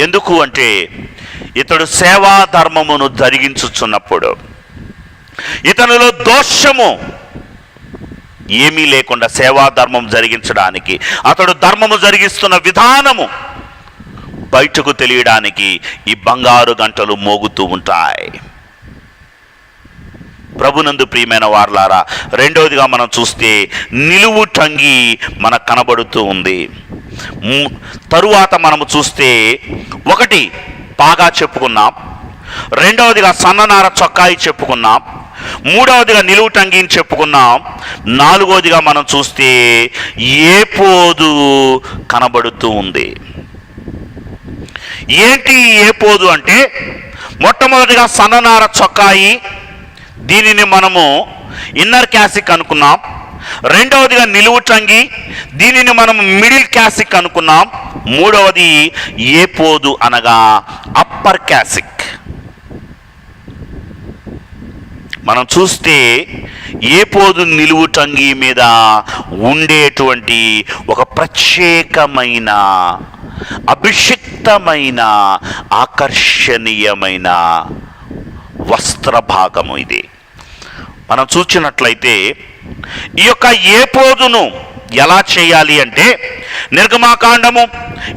ఎందుకు అంటే ఇతడు సేవా ధర్మమును జరిగించుచున్నప్పుడు ఇతనిలో దోషము ఏమీ లేకుండా సేవా ధర్మం జరిగించడానికి, అతడు ధర్మము జరిగిస్తున్న విధానము బయటకు తెలియడానికి ఈ బంగారు గంటలు మోగుతూ ఉంటాయి. ప్రభునందు ప్రియమైన వారలారా, రెండవదిగా మనం చూస్తే నిలువుటంగి మనకు కనబడుతూ ఉంది. తరువాత మనము చూస్తే ఒకటి పాగా చెప్పుకున్నాం, రెండవదిగా సన్ననార చొక్కాయి చెప్పుకున్నాం, మూడవదిగా నిలువుటంగిని చెప్పుకున్నాం, నాలుగవదిగా మనం చూస్తే ఏపోదు కనబడుతూ ఉంది. ఏంటి ఏపోదు అంటే, మొట్టమొదటిగా సన్ననార చొక్కాయి, దీనిని మనము ఇన్నర్ క్యాసిక్ అనుకున్నాం. రెండవదిగా నిలువుటంగి, దీనిని మనం మిడిల్ క్యాసిక్ అనుకున్నాం. మూడవది ఏపోదు అనగా అప్పర్ క్యాసిక్. మనం చూస్తే ఏపోదు నిలువుటంగి మీద ఉండేటువంటి ఒక ప్రత్యేకమైన అభిషిక్తమైన ఆకర్షణీయమైన వస్త్రభాగము ఇది. మనం చూసినట్లయితే ఈ యొక్క ఏపోదును ఎలా చేయాలి అంటే, నిర్గమాకాండము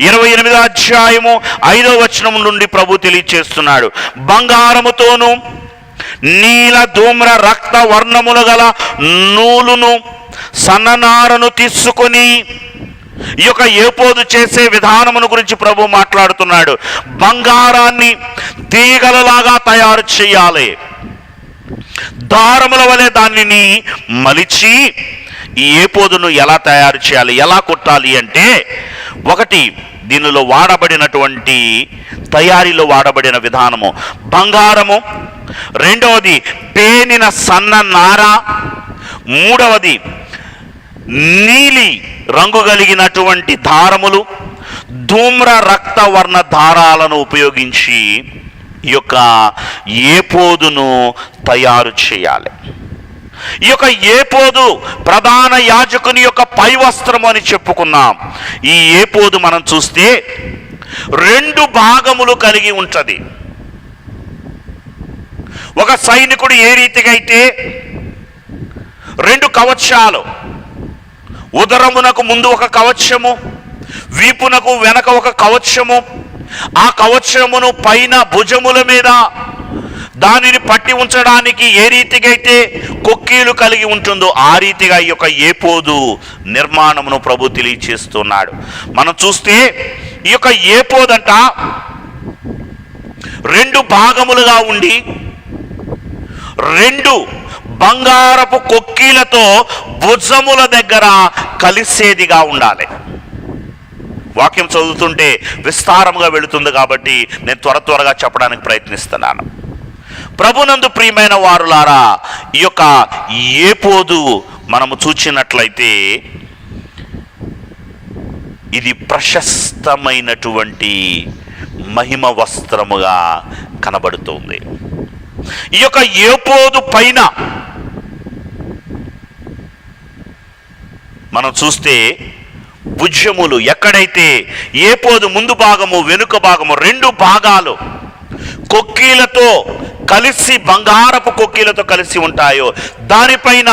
28వ అధ్యాయము 5వ వచనం నుండి ప్రభు తెలియచేస్తున్నాడు. బంగారముతోను నీల ధూమ్ర రక్త వర్ణములు గల నూలును సన్ననారను తీసుకొని ఈ యొక్క ఏపోదు చేసే విధానమును గురించి ప్రభు మాట్లాడుతున్నాడు. బంగారాన్ని తీగలలాగా తయారు చేయాలి, దారముల వలె దానిని మలిచి ఈ ఏపోదును ఎలా తయారు చేయాలి, ఎలా కుట్టాలి అంటే, ఒకటి దీనిలో వాడబడినటువంటి తయారీలో వాడబడిన విధానము బంగారము, రెండవది పేనిన సన్న నార, మూడవది నీలి రంగు కలిగినటువంటి దారములు, ధూమ్ర రక్తవర్ణ దారాలను ఉపయోగించి ఈ యొక్క ఏపోదును తయారు చేయాలి. ఈ యొక్క ఏపోదు ప్రధాన యాజకుని యొక్క పై వస్త్రము అని చెప్పుకున్నాం. ఈ ఏపోదు మనం చూస్తే 2 భాగములు కలిగి ఉంటది. ఒక సైనికుడు ఏ రీతిగా అయితే 2 కవచాలు, ఉదరమునకు ముందు ఒక కవచము, వీపునకు వెనక ఒక కవచము, ఆ కవచమును పైన భుజముల మీద దానిని పట్టి ఉంచడానికి ఏ రీతిగా అయితే కొక్కీలు కలిగి ఉంటుందో ఆ రీతిగా ఈ యొక్క ఏపోదు నిర్మాణమును ప్రభు తెలియచేస్తున్నాడు. మనం చూస్తే ఈ యొక్క ఏపోదంట 2 భాగములుగా ఉండి 2 బంగారపు కొక్కీలతో భుజముల దగ్గర కలిసేదిగా ఉండాలి. వాక్యం చదువుతుంటే విస్తారముగా వెళుతుంది కాబట్టి నేను త్వరగా చెప్పడానికి ప్రయత్నిస్తున్నాను. ప్రభునందు ప్రియమైన వారులారా, ఈ యొక్క ఏపోదు మనము చూచినట్లయితే ఇది ప్రశస్తమైనటువంటి మహిమ వస్త్రముగా కనబడుతుంది. ఈ యొక్క ఏపోదు పైన మనం చూస్తే భుజములు, ఎక్కడైతే ఏపోదు ముందు భాగము వెనుక భాగము 2 భాగాలు కొక్కీలతో కలిసి, బంగారపు కొక్కీలతో కలిసి ఉంటాయో దానిపైన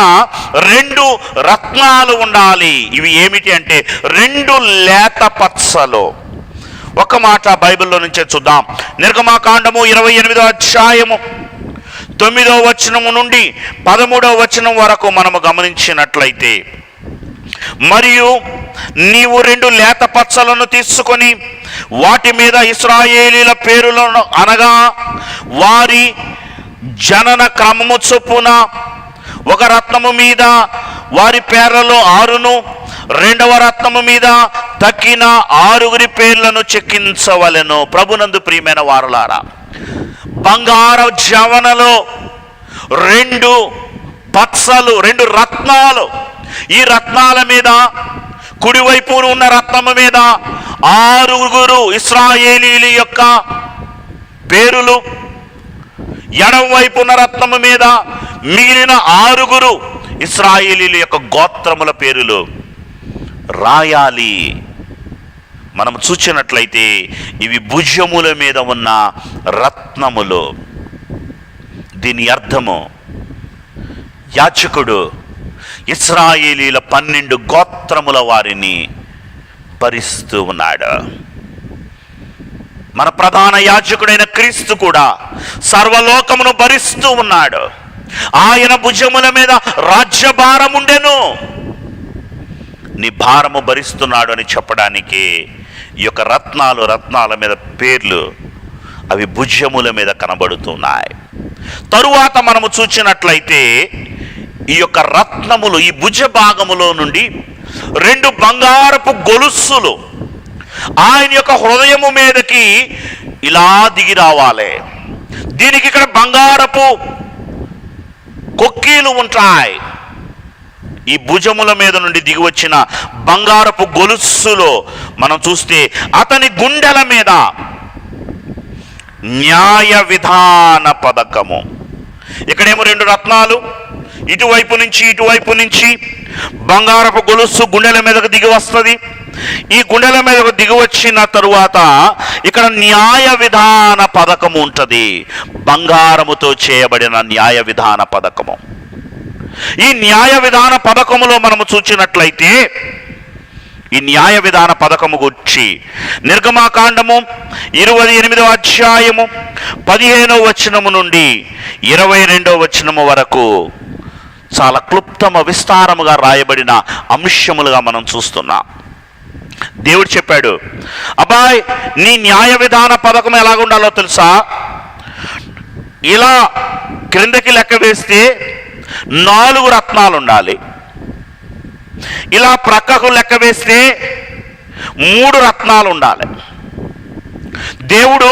2 రత్నాలు ఉండాలి. ఇవి ఏమిటి అంటే 2 లేత పచ్చలు. ఒక మాట బైబిల్లో నుంచే చూద్దాం. నిర్గమాకాండము 28వ అధ్యాయము 9వ వచనము నుండి 13వ వచనం వరకు మనము గమనించినట్లయితే, మరియు నీవు 2 లేత పచ్చలను తీసుకొని వాటి మీద ఇశ్రాయేలీల పేరులను అనగా వారి జనన క్రమము చొప్పున ఒక రత్నము మీద వారి పేర్లలో 6ను, 2వ రత్నము మీద తక్కిన 6 పేర్లను చెక్కించవలెను. ప్రభునందు ప్రియమైన వారలారా, బంగార జవనలో 2 పచ్చలు, 2 రత్నాలు. ఈ రత్నాల మీద, కుడివైపున ఉన్న రత్నము మీద 6 ఇశ్రాయేలీల యొక్క పేరులు, ఎడమ వైపు ఉన్న రత్నము మీద మిగిలిన 6 ఇశ్రాయేలీల యొక్క గోత్రముల పేరులు రాయాలి. మనం చూచినట్లయితే ఇవి భుజముల మీద ఉన్న రత్నములు. దీని అర్థము, యాజకుడు ఇశ్రాయేలీల 12 గోత్రముల వారిని భరిస్తూ ఉన్నాడు. మన ప్రధాన యాజకుడైన క్రీస్తు కూడా సర్వలోకమును భరిస్తూ ఉన్నాడు. ఆయన భుజముల మీద రాజ్యభారం ఉండెను. నీ భారము భరిస్తున్నాడు అని చెప్పడానికి ఈ యొక్క రత్నాల మీద పేర్లు అవి భుజముల మీద కనబడుతున్నాయి. తరువాత మనము చూచినట్లయితే ఈ యొక్క రత్నములు, ఈ భుజ భాగములో నుండి 2 బంగారపు గొలుసులు ఆయన యొక్క హృదయము మీదకి ఇలా దిగి రావాలి. దీనికి ఇక్కడ బంగారపు కొక్కీలు ఉంటాయి. ఈ భుజముల మీద నుండి దిగి వచ్చిన బంగారపు గొలుసులో మనం చూస్తే అతని గుండెల మీద న్యాయ విధాన పథకము. ఇక్కడేమో 2 రత్నాలు, ఇటువైపు నుంచి బంగారపు గొలుసు గుండెల మీదకు దిగి వస్తుంది. ఈ గుండెల మీదకు దిగి వచ్చిన తరువాత ఇక్కడ న్యాయ విధాన పథకము ఉంటుంది. బంగారముతో చేయబడిన న్యాయ విధాన పథకము. ఈ న్యాయ విధాన పథకములో మనము చూచినట్లయితే ఈ న్యాయ విధాన పథకము గురించి నిర్గమాకాండము 28వ అధ్యాయము 15వ వచనము నుండి 22వ వచనము వరకు చాలా క్లుప్తమ విస్తారముగా రాయబడిన అంశములుగా మనం చూస్తున్నాం. దేవుడు చెప్పాడు, అబ్బాయ్ నీ న్యాయ విధాన పథకం ఎలాగుండాలో తెలుసా? ఇలా క్రిందకి లెక్క వేస్తే 4 రత్నాలు ఉండాలి. ఇలా ప్రక్కకు లెక్క వేస్తే 3 రత్నాలు ఉండాలి. దేవుడు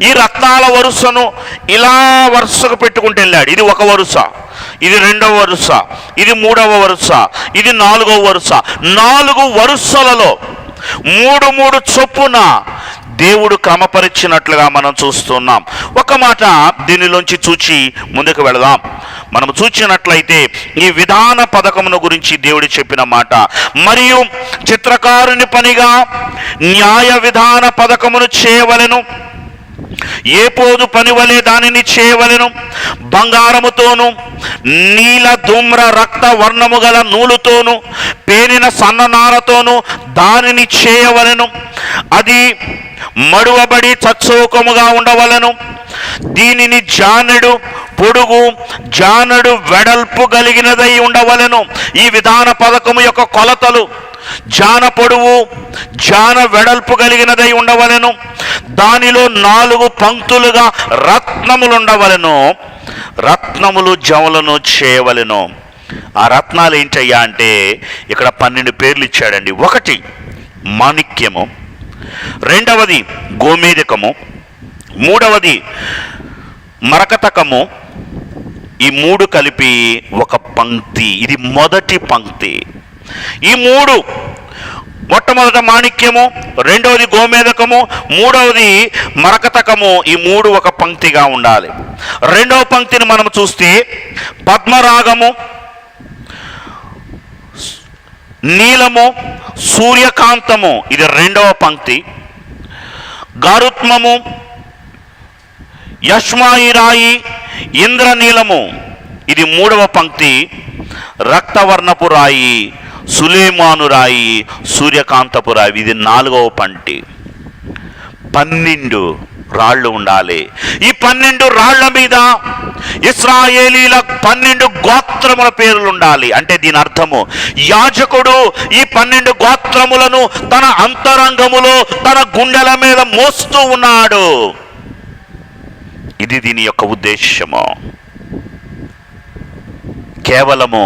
ఈ రత్నాల వరుసను ఇలా వరుసకు పెట్టుకుంటూ వెళ్ళాడు. ఇది 1 వరుస, ఇది 2వ వరుస, ఇది 3వ వరుస, ఇది 4వ వరుస. 4 వరుసలలో 3 చొప్పున దేవుడు క్రమపరిచినట్లుగా మనం చూస్తున్నాం. ఒక మాట దీనిలోంచి చూచి ముందుకు వెళదాం. మనం చూచినట్లయితే ఈ విధాన పథకమును గురించి దేవుడు చెప్పిన మాట, మరియు చిత్రకారుని పనిగా న్యాయ విధాన పథకమును చేయవలెను, ఏపోదు పని వలె దానిని చేయవలెను, బంగారముతోను నీల ధూమ్ర రక్త వర్ణము గల నూలుతోను పేనిన సన్ననారతోను దానిని చేయవలెను. అది మడువబడి చచ్చౌకముగా ఉండవలెను. దీనిని జానెడు పొడుగు జానెడు వెడల్పు కలిగినదై ఉండవలెను. ఈ విధాన పథకము యొక్క కొలతలు జాన పొడవు జాన వెడల్పు కలిగినదై ఉండవలెను. దానిలో 4 పంక్తులుగా రత్నములు ఉండవలెను. రత్నములు జవలను చేయవలెను. ఆ రత్నాలు ఏంటయ్యా అంటే ఇక్కడ 12 పేర్లు ఇచ్చాడండి. 1 మాణిక్యము, 2వది గోమేధికము, 3వది మరకతకము. ఈ 3 కలిపి ఒక పంక్తి. ఇది మొదటి పంక్తి. ఈ 3 మొట్టమొదట మాణిక్యము, 2వది గోమేధకము, 3వది మరకతకము. ఈ 3 ఒక పంక్తిగా ఉండాలి. 2వ పంక్తిని మనం చూస్తే పద్మరాగము, నీలము, సూర్యకాంతము. ఇది 2వ పంక్తి. గారుత్మము, యష్మాయిరాయి, ఇంద్రనీలము. ఇది 3వ పంక్తి. రక్తవర్ణపు రాయి, సులేమాను రాయి, సూర్యకాంతపు రాయి. ఇది 4వ పంక్తి. 12 రాళ్ళు ఉండాలి. ఈ 12 రాళ్ల మీద ఇశ్రాయేలీల 12 గోత్రముల పేర్లు ఉండాలి. అంటే దీని అర్థము యాజకుడు ఈ 12 గోత్రములను తన అంతరంగములో తన గుండెల మీద మోస్తూ ఉన్నాడు. ఇది దీని యొక్క ఉద్దేశము. కేవలము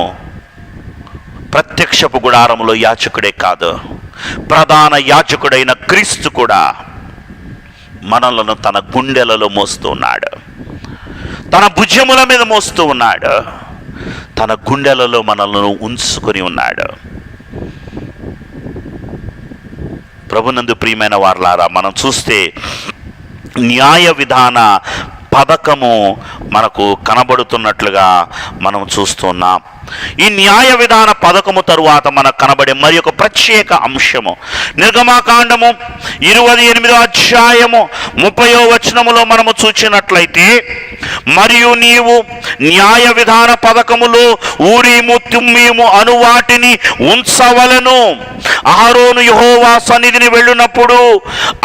ప్రత్యక్షపు గుడారములో యాజకుడే కాదు, ప్రధాన యాజకుడైన క్రీస్తు కూడా మనలను తన గుండెలలో మోస్తూ ఉన్నాడు, తన భుజముల మీద మోస్తూ ఉన్నాడు, తన గుండెలలో మనలను ఉంచుకొని ఉన్నాడు. ప్రభునందు ప్రియమైన వారలారా, మనం చూస్తే న్యాయ విధాన పథకము మనకు కనబడుతున్నట్లుగా మనం చూస్తున్నాం. ఈ న్యాయ విధాన పథకము తరువాత మనకు కనబడే మరి ఒక ప్రత్యేక అంశము నిర్గమాకాండము 28వ అధ్యాయము 30వ వచనములో మనము చూచినట్లయితే, మరియు నీవు న్యాయ విధాన పథకములో ఊరీము తుమ్మీము అను వాటిని ఉంచవలను. అహరోను యెహోవా సన్నిధిని వెళ్ళినప్పుడు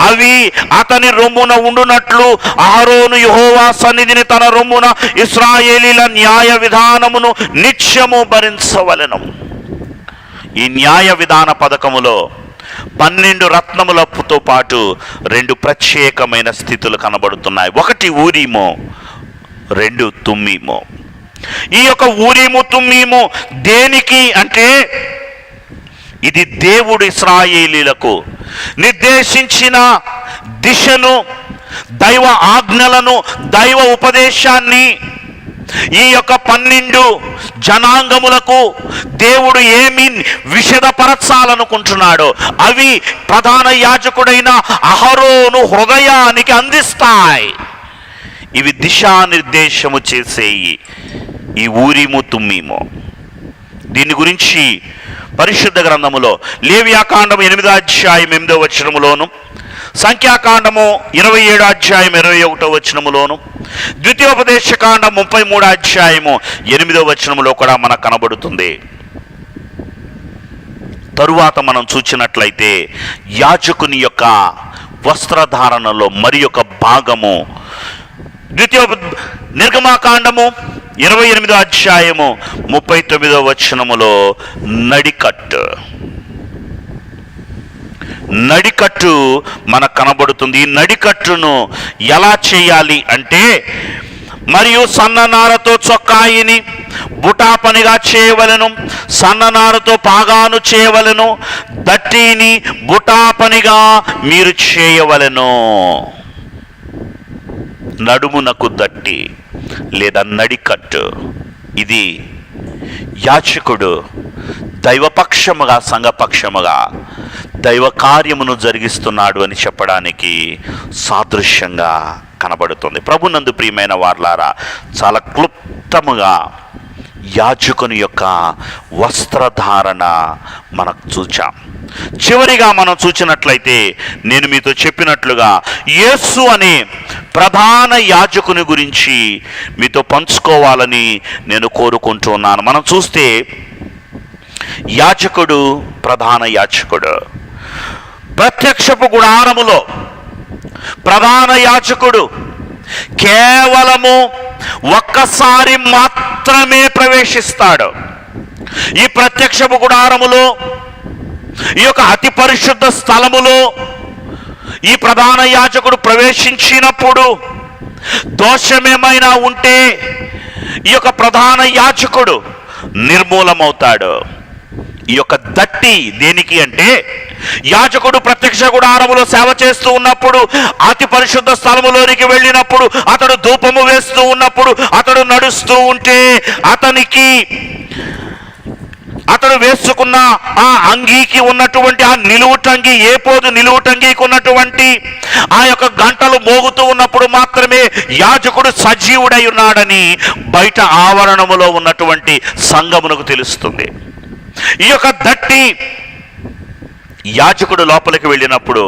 అవి అతని రొమ్మున ఉండునట్లు అహరోను యెహోవా సన్నిధిని తన రొమ్మున ఇశ్రాయేలీల న్యాయ విధానమును నిత్యము భరించవలెను. ఈ న్యాయ విధాన పథకములో 12 రత్నములతో పాటు 2 ప్రత్యేకమైన స్థితులు కనబడుతున్నాయి. 1 ఊరీము, 2 తుమ్మీము. ఈ యొక్క ఊరీము తుమ్మీము దేనికి అంటే, ఇది దేవుడు ఇశ్రాయేలీలకు నిర్దేశించిన దిశను, దైవ ఆజ్ఞలను, దైవ ఉపదేశాన్ని ఈ యొక్క 12 జనాంగములకు దేవుడు ఏమి విషదపరచాలనుకుంటున్నాడో అవి ప్రధాన యాజకుడైన అహరోను హృదయానికి అందిస్తాయి. ఇవి దిశానిర్దేశము చేసేయి ఈ ఊరీము తుమ్మీము. దీని గురించి పరిశుద్ధ గ్రంథములో లేవియాకాండం 8వ అధ్యాయం 8వ వచనములోను, సంఖ్యాకాండము 27వ అధ్యాయం 21వ వచనములోను, ద్వితీయోపదేశకాండం 33వ అధ్యాయము 8వ వచనములో కూడా మనకు కనబడుతుంది. తరువాత మనం చూచినట్లయితే యాజకుని యొక్క వస్త్రధారణలో మరి ఒక భాగము నిర్గమాకాండము 28వ అధ్యాయము 39వ వచనములో నడికట్టు మనకు కనబడుతుంది. ఈ నడికట్టును ఎలా చేయాలి అంటే, మరియు సన్ననారతో చొక్కాయిని బుటా పనిగా చేయవలెను, సన్ననారతో పాగాను చేయవలెను, దట్టిని బుటా పనిగా మీరు చేయవలెను. నడుమునకు దట్టి లేదా నడికట్టు, ఇది యాజకుడు దైవపక్షముగా సంఘపక్షముగా దైవ కార్యమును జరిగిస్తున్నాడు అని చెప్పడానికి సాదృశ్యంగా కనబడుతుంది. ప్రభునందు ప్రియమైన వారలారా, చాలా క్లుప్తముగా యాజకుని యొక్క వస్త్రధారణ మనకు చూచాం. చివరిగా మనం చూచినట్లయితే, నేను మీతో చెప్పినట్లుగా యేసు అనే ప్రధాన యాజకుని గురించి మీతో పంచుకోవాలని నేను కోరుకుంటున్నాను. మనం చూస్తే యాజకుడు, ప్రధాన యాజకుడు, ప్రత్యక్షపు గుడారములో ప్రధాన యాజకుడు కేవలము ఒక్కసారి మాత్రమే ప్రవేశిస్తాడు. ఈ ప్రత్యక్షపు గుడారములో, ఈ యొక్క అతి పరిశుద్ధ స్థలములో ఈ ప్రధాన యాజకుడు ప్రవేశించినప్పుడు దోషమేమైనా ఉంటే ఈ యొక్క ప్రధాన యాజకుడు నిర్మూలమవుతాడు. ఈ యొక్క దట్టి దేనికి అంటే, యాజకుడు ప్రత్యక్ష గుడారములో సేవ చేస్తూ ఉన్నప్పుడు, అతి పరిశుద్ధ స్థలములోనికి వెళ్ళినప్పుడు, అతడు ధూపము వేస్తూ ఉన్నప్పుడు, అతడు నడుస్తూ ఉంటే అతడు వేసుకున్న ఆ అంగీకి ఉన్నటువంటి ఆ నిలువుటంగి, ఏపోదు నిలువుటంగికి ఉన్నటువంటి ఆ యొక్క గంటలు మోగుతూ ఉన్నప్పుడు మాత్రమే యాజకుడు సజీవుడై ఉన్నాడని బయట ఆవరణములో ఉన్నటువంటి సంఘమునకు తెలుస్తుంది. ఈ యొక్క దట్టి యాజకుడు లోపలికి వెళ్ళినప్పుడు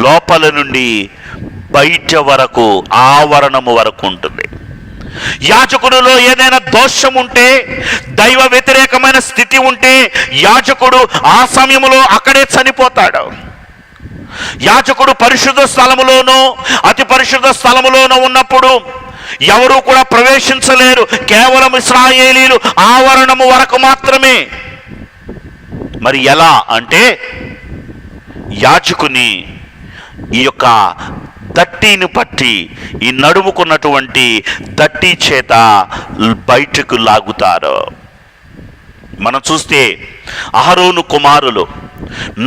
లోపల నుండి బయట వరకు, ఆవరణము వరకు ఉంటుంది. యాజకుడిలో ఏదైనా దోషం ఉంటే, దైవ వ్యతిరేకమైన స్థితి ఉంటే యాజకుడు ఆ సమయంలో అక్కడే చనిపోతాడు. యాజకుడు పరిశుద్ధ స్థలములోనో అతి పరిశుద్ధ స్థలములోనో ఉన్నప్పుడు ఎవరు కూడా ప్రవేశించలేరు. కేవలం ఇశ్రాయేలీలు ఆవరణము వరకు మాత్రమే. మరి ఎలా అంటే, యాజకుని ఈ యొక్క దట్టిని పట్టి, ఈ నడుముకున్నటువంటి దట్టి చేత బయటకు లాగుతారు. మనం చూస్తే అహరోను కుమారులు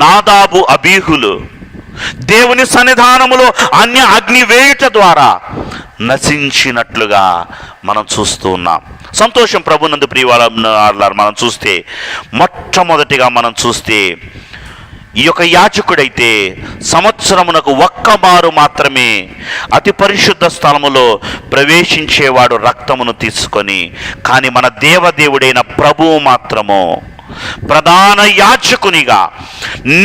నాదాబు, అబీహులు దేవుని సన్నిధానములో అన్య అగ్ని వేయుట ద్వారా నశించినట్లుగా మనం చూస్తూ ఉన్నాం. సంతోషం ప్రభునందు ప్రియవాళ్ళ మనం చూస్తే, మొట్టమొదటిగా మనం చూస్తే ఈ యొక్క యాజకుడైతే సంవత్సరమునకు ఒక్కమారు మాత్రమే అతి పరిశుద్ధ స్థలములో ప్రవేశించేవాడు రక్తమును తీసుకొని. కానీ మన దేవదేవుడైన ప్రభువు మాత్రము ప్రధాన యాజకునిగా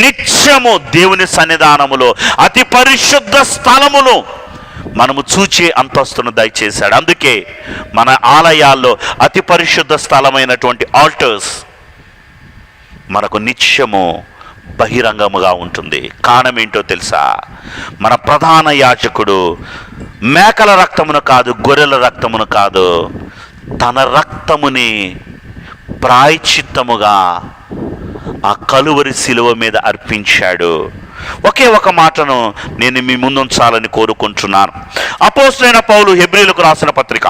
నిత్యము దేవుని సన్నిధానములో అతి పరిశుద్ధ స్థలమును మనము చూచే అంతస్తును దయచేశాడు. అందుకే మన ఆలయాల్లో అతి పరిశుద్ధ స్థలమైనటువంటి ఆల్టర్స్ మనకు నిత్యము బహిరంగముగా ఉంటుంది. కారణం ఏంటో తెలుసా? మన ప్రధాన యాజకుడు మేకల రక్తమును కాదు, గొర్రెల రక్తమును కాదు, తన రక్తముని ప్రాయశ్చిత్తముగా ఆ కలువరి శిలువ మీద అర్పించాడు. ఒకే ఒక మాటను నేను మీ ముందుంచాలని కోరుకుంటున్నాను. అపోస్తలుడైన పౌలు హెబ్రీయులకు రాసిన పత్రిక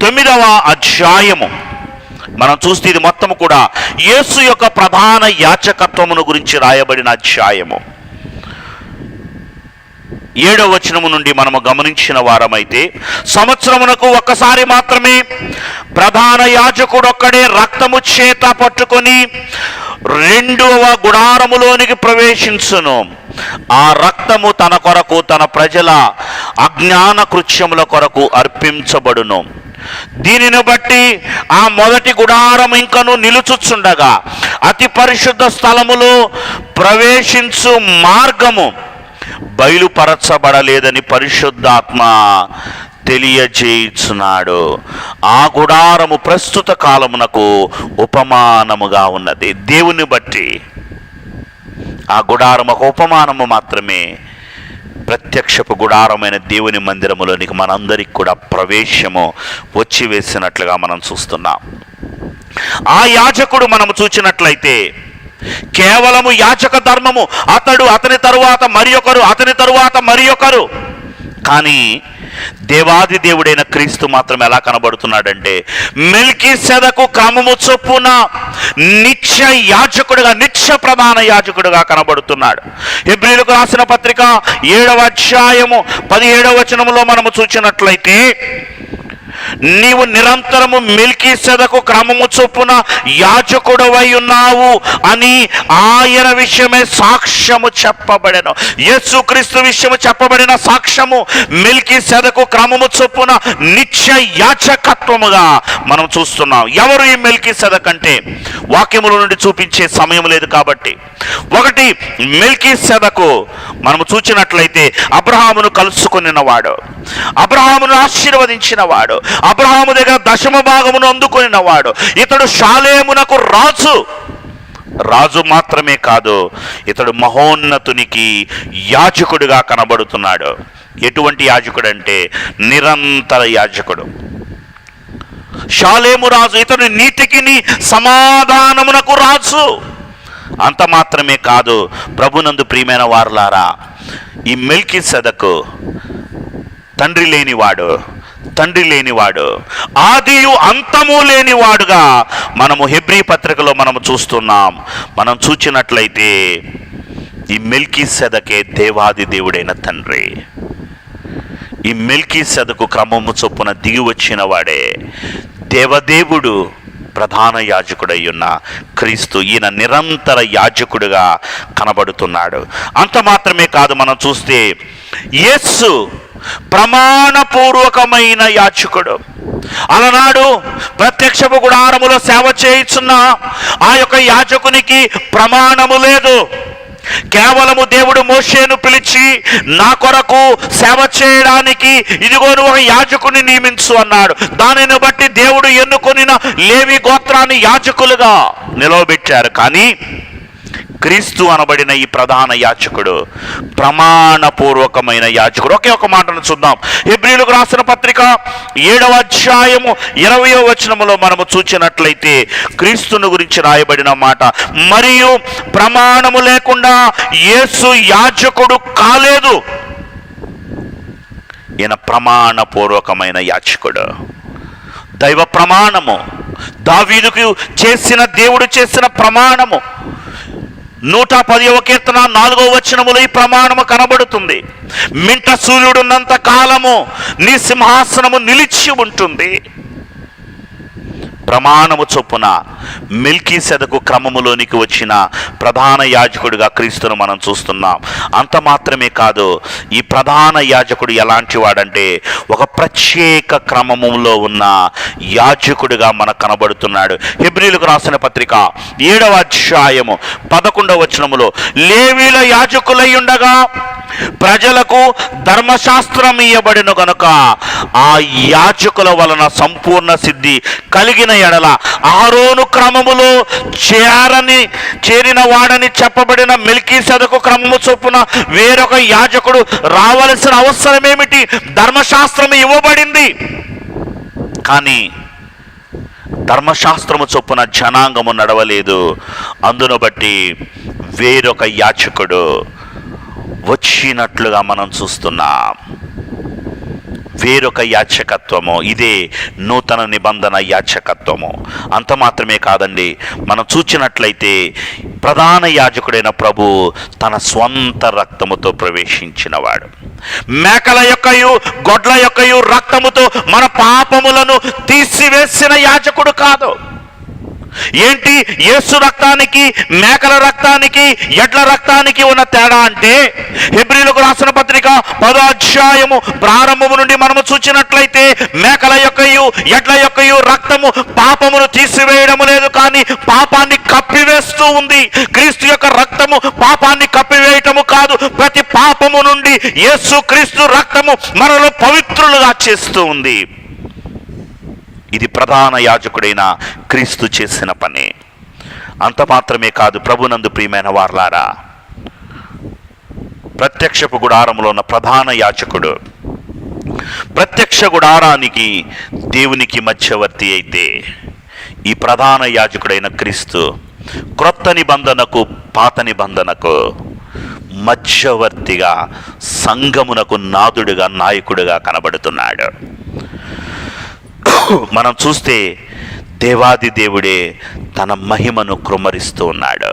9వ అధ్యాయము మనం చూస్తే ఇది మొత్తం కూడా యేసు యొక్క ప్రధాన యాజకత్వమును గురించి రాయబడిన అధ్యాయము. 7వ వచనము నుండి మనము గమనించిన వారమైతే, సంవత్సరమునకు ఒక్కసారి మాత్రమే ప్రధాన యాజకుడు ఒక్కడే రక్తము చేత పట్టుకొని 2వ గుడారములోనికి ప్రవేశించును. ఆ రక్తము తన కొరకు, తన ప్రజల అజ్ఞాన కృత్యముల కొరకు అర్పించబడును. దీనిని బట్టి ఆ మొదటి గుడారం ఇంకను నిలుచుచుండగా అతి పరిశుద్ధ స్థలములో ప్రవేశించు మార్గము బయలుపరచబడలేదని పరిశుద్ధాత్మ తెలియజేయుచున్నాడు. ఆ గుడారము ప్రస్తుత కాలమునకు ఉపమానముగా ఉన్నది. దేవుని బట్టి ఆ గుడారము ఒక ఉపమానము మాత్రమే. ప్రత్యక్షపు గుడారమైన దేవుని మందిరములోనికి మనందరికి కూడా ప్రవేశము వచ్చి వేసినట్లుగా మనం చూస్తున్నాం. ఆ యాజకుడు మనము చూచినట్లయితే కేవలము యాజక ధర్మము, అతని తరువాత మరి ఒకరు, అతని తరువాత మరి ఒకరు. కానీ దేవాది దేవుడైన క్రీస్తు మాత్రం ఎలా కనబడుతున్నాడంటే మెల్కీసెదకు క్రమము చొప్పున నిత్య యాజకుడుగా, నిత్య ప్రధాన యాజకుడుగా కనబడుతున్నాడు. హెబ్రీయులకు రాసిన పత్రిక 7వ అధ్యాయము 17వ వచనములో మనము చూసినట్లయితే, నీవు నిరంతరము మెల్కీసెదకు క్రమము చొప్పున యాజకుడవై ఉన్నావు అని ఆయన విషయమే సాక్ష్యము చెప్పబడెను. యేసుక్రీస్తు విషయము చెప్పబడిన సాక్ష్యము మెల్కీసెదకు క్రమము చొప్పున నిత్య యాజకత్వముగా మనం చూస్తున్నాం. ఎవరు ఈ మెల్కీసెదకు అంటే వాక్యముల నుండి చూపించే సమయం లేదు కాబట్టి, ఒకటి మెల్కీసెదకు మనము చూచినట్లయితే అబ్రహామును కలుసుకొనినవాడు, అబ్రహామును ఆశీర్వదించిన వాడు, అబ్రహాము దగ్గర దశమ భాగమును అందుకొనినవాడు. ఇతడు షాలేమునకు రాజు మాత్రమే కాదు, ఇతడు మహోన్నతునికి యాజకుడిగా కనబడుతున్నాడు. ఎటువంటి యాజకుడు అంటే నిరంతర యాజకుడు. షాలేము రాజు, ఇతడు నీతికి సమాధానమునకు రాజు. అంత మాత్రమే కాదు, ప్రభునందు ప్రియమైన వారలారా, ఈ మెల్కీసెదకు తండ్రి లేనివాడు, ఆదియు అంతము లేనివాడుగా మనము హెబ్రీ పత్రికలో మనము చూస్తున్నాం. మనం చూచినట్లయితే ఈ మెల్కీసెదకే దేవాది దేవుడైన తండ్రి. ఈ మెల్కీసెదకు క్రమము చొప్పున దిగి వచ్చిన వాడే దేవదేవుడు, ప్రధాన యాజకుడై ఉన్న క్రీస్తు. ఈయన నిరంతర యాజకుడిగా కనబడుతున్నాడు. అంత మాత్రమే కాదు, మనం చూస్తే యేసు ప్రమాణపూర్వకమైన యాజకుడు. అలనాడు ప్రత్యక్షపు గుడారములో సేవ చేయుచున్న ఆ యొక్క యాజకునికి ప్రమాణము లేదు. కేవలము దేవుడు మోషేను పిలిచి నా కొరకు సేవ చేయడానికి ఇదిగో నువ్వు ఒక యాజకుని నియమించు అన్నాడు. దానిని బట్టి దేవుడు ఎన్నుకొనిన లేవి గోత్రాన్ని యాజకులుగా నిలవబెట్టారు. కానీ క్రీస్తు అనబడిన ఈ ప్రధాన యాజకుడు ప్రమాణపూర్వకమైన యాజకుడు. ఒకే ఒక మాటను చూద్దాం. హెబ్రీయులకు రాసిన పత్రిక 7వ అధ్యాయము 20వ వచనములో మనము చూచినట్లయితే క్రీస్తును గురించి రాయబడిన మాట, మరియు ప్రమాణము లేకుండా యేసు యాజకుడు కాలేదు. ఈయన ప్రమాణపూర్వకమైన యాజకుడు. దైవ ప్రమాణము, దావీదుకు దేవుడు చేసిన ప్రమాణము, 110వ కీర్తన 4వ వచనములో ఈ ప్రమాణము కనబడుతుంది. మింట సూర్యుడున్నంత కాలము నీ సింహాసనము నిలిచి ఉంటుంది. ప్రమాణము చొప్పున మెల్కీసెదకు క్రమములోనికి వచ్చిన ప్రధాన యాజకుడిగా క్రీస్తును మనం చూస్తున్నాం. అంత మాత్రమే కాదు, ఈ ప్రధాన యాజకుడు ఎలాంటి వాడంటే ఒక ప్రత్యేక క్రమములో ఉన్న యాజకుడిగా మనకు కనబడుతున్నాడు. హెబ్రీయులకు రాసిన పత్రిక 7వ అధ్యాయము 11వ వచనములో, లేవీల యాజకులై ఉండగా ప్రజలకు ధర్మశాస్త్రం ఇయ్యబడిన గనుక ఆ యాజకుల వలన సంపూర్ణ సిద్ధి కలిగిన ఎడల ఆరోను క్రమములో చేరిన వాడని చెప్పబడిన మెల్కీసెదకు క్రమము చొప్పున వేరొక యాజకుడు రావలసిన అవసరం ఏమిటి? ధర్మశాస్త్రం ఇవ్వబడింది, కానీ ధర్మశాస్త్రము చొప్పున జనాంగము నడవలేదు. అందును బట్టి వేరొక యాజకుడు వచ్చినట్లుగా మనం చూస్తున్నాం. వేరొక యాజకత్వము, ఇదే నూతన నిబంధన యాజకత్వము. అంత మాత్రమే కాదండి, మనం చూచినట్లయితే ప్రధాన యాజకుడైన ప్రభు తన స్వంత రక్తముతో ప్రవేశించినవాడు. మేకల యొక్కయు గొడ్ల యొక్కయు రక్తముతో మన పాపములను తీసివేసిన యాజకుడు కాదు. ఏంటి యేసు రక్తానికి, మేకల రక్తానికి, ఎడ్ల రక్తానికి ఉన్న తేడా అంటే, హెబ్రీయులకు రాసిన పత్రిక 10వ అధ్యాయము ప్రారంభము నుండి మనము చూచినట్లయితే మేకల యొక్కయు ఎడ్ల యొక్కయు రక్తము పాపమును తీసివేయడం లేదు, కానీ పాపాన్ని కప్పివేస్తూ ఉంది. క్రీస్తు యొక్క రక్తము పాపాన్ని కప్పివేయటము కాదు, ప్రతి పాపము నుండి యేసు క్రీస్తు రక్తము మనలో పవిత్రులుగా చేస్తూ ఉంది. ఇది ప్రధాన యాజకుడైన క్రీస్తు చేసిన పని. అంత మాత్రమే కాదు, ప్రభునందు ప్రియమైన వారలారా, ప్రత్యక్షపు గుడారంలో ఉన్న ప్రధాన యాజకుడు ప్రత్యక్ష గుడారానికి దేవునికి మధ్యవర్తి అయితే, ఈ ప్రధాన యాజకుడైన క్రీస్తు క్రొత్త నిబంధనకు పాత నిబంధనకు మధ్యవర్తిగా, సంఘమునకు నాదుడుగా, నాయకుడిగా కనబడుతున్నాడు. మనం చూస్తే దేవాది దేవుడే తన మహిమను కృమ్మరిస్తూ ఉన్నాడు.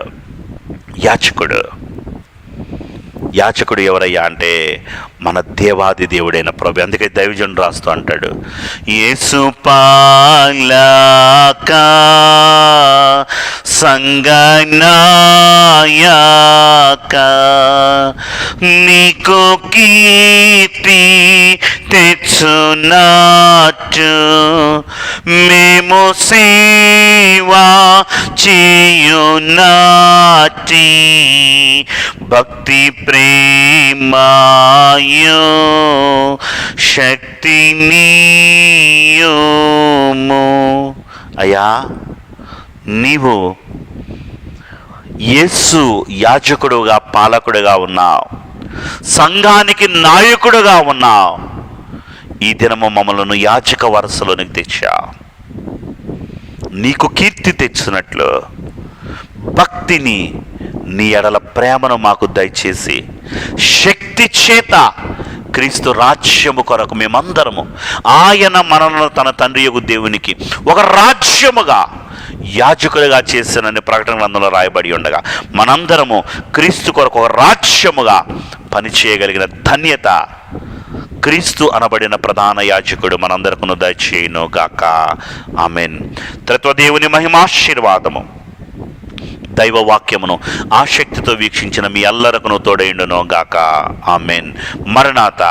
యాచకుడు ఎవరయ్యా అంటే మన దేవాది దేవుడైన ప్రభు. అందుకే దైవజనుడు రాస్తూ అంటాడు, యేసు పాలక సంగనాయక నీకు కీర్తి తెచ్చునాటు మేము సేవా చేయునాటి భక్తి ప్రేమాయో శక్తి నీయోము. అయ్యా, నీవు యేసు యాజకుడుగా, పాలకుడుగా ఉన్నావు, సంఘానికి నాయకుడుగా ఉన్నావు. ఈ దినము మమ్మలను యాజక వరుసలోనికి తెచ్చావు. నీకు కీర్తి తెచ్చినట్లు భక్తిని, నీ ఎడల ప్రేమను మాకు దయచేసి శక్తి చేత క్రీస్తు రాజ్యము కొరకు మేమందరము, ఆయన మనను తన తండ్రి యొక్క దేవునికి ఒక రాజ్యముగా, యాజకులుగా చేసినని ప్రకటన గ్రంథంలో రాయబడి ఉండగా, మనందరము క్రీస్తు కొరకు ఒక రాజ్యముగా పనిచేయగలిగిన ధన్యత క్రీస్తు అనబడిన ప్రధాన యాజకుడు మనందరికీ దయచేయును గాక. ఆమెన్. త్రిత్వదేవుని మహిమాశీర్వాదము, దైవ వాక్యమును ఆసక్తితో వీక్షించిన మీ అల్లరకును తోడైండును గాక. ఆమెన్. మరణాత.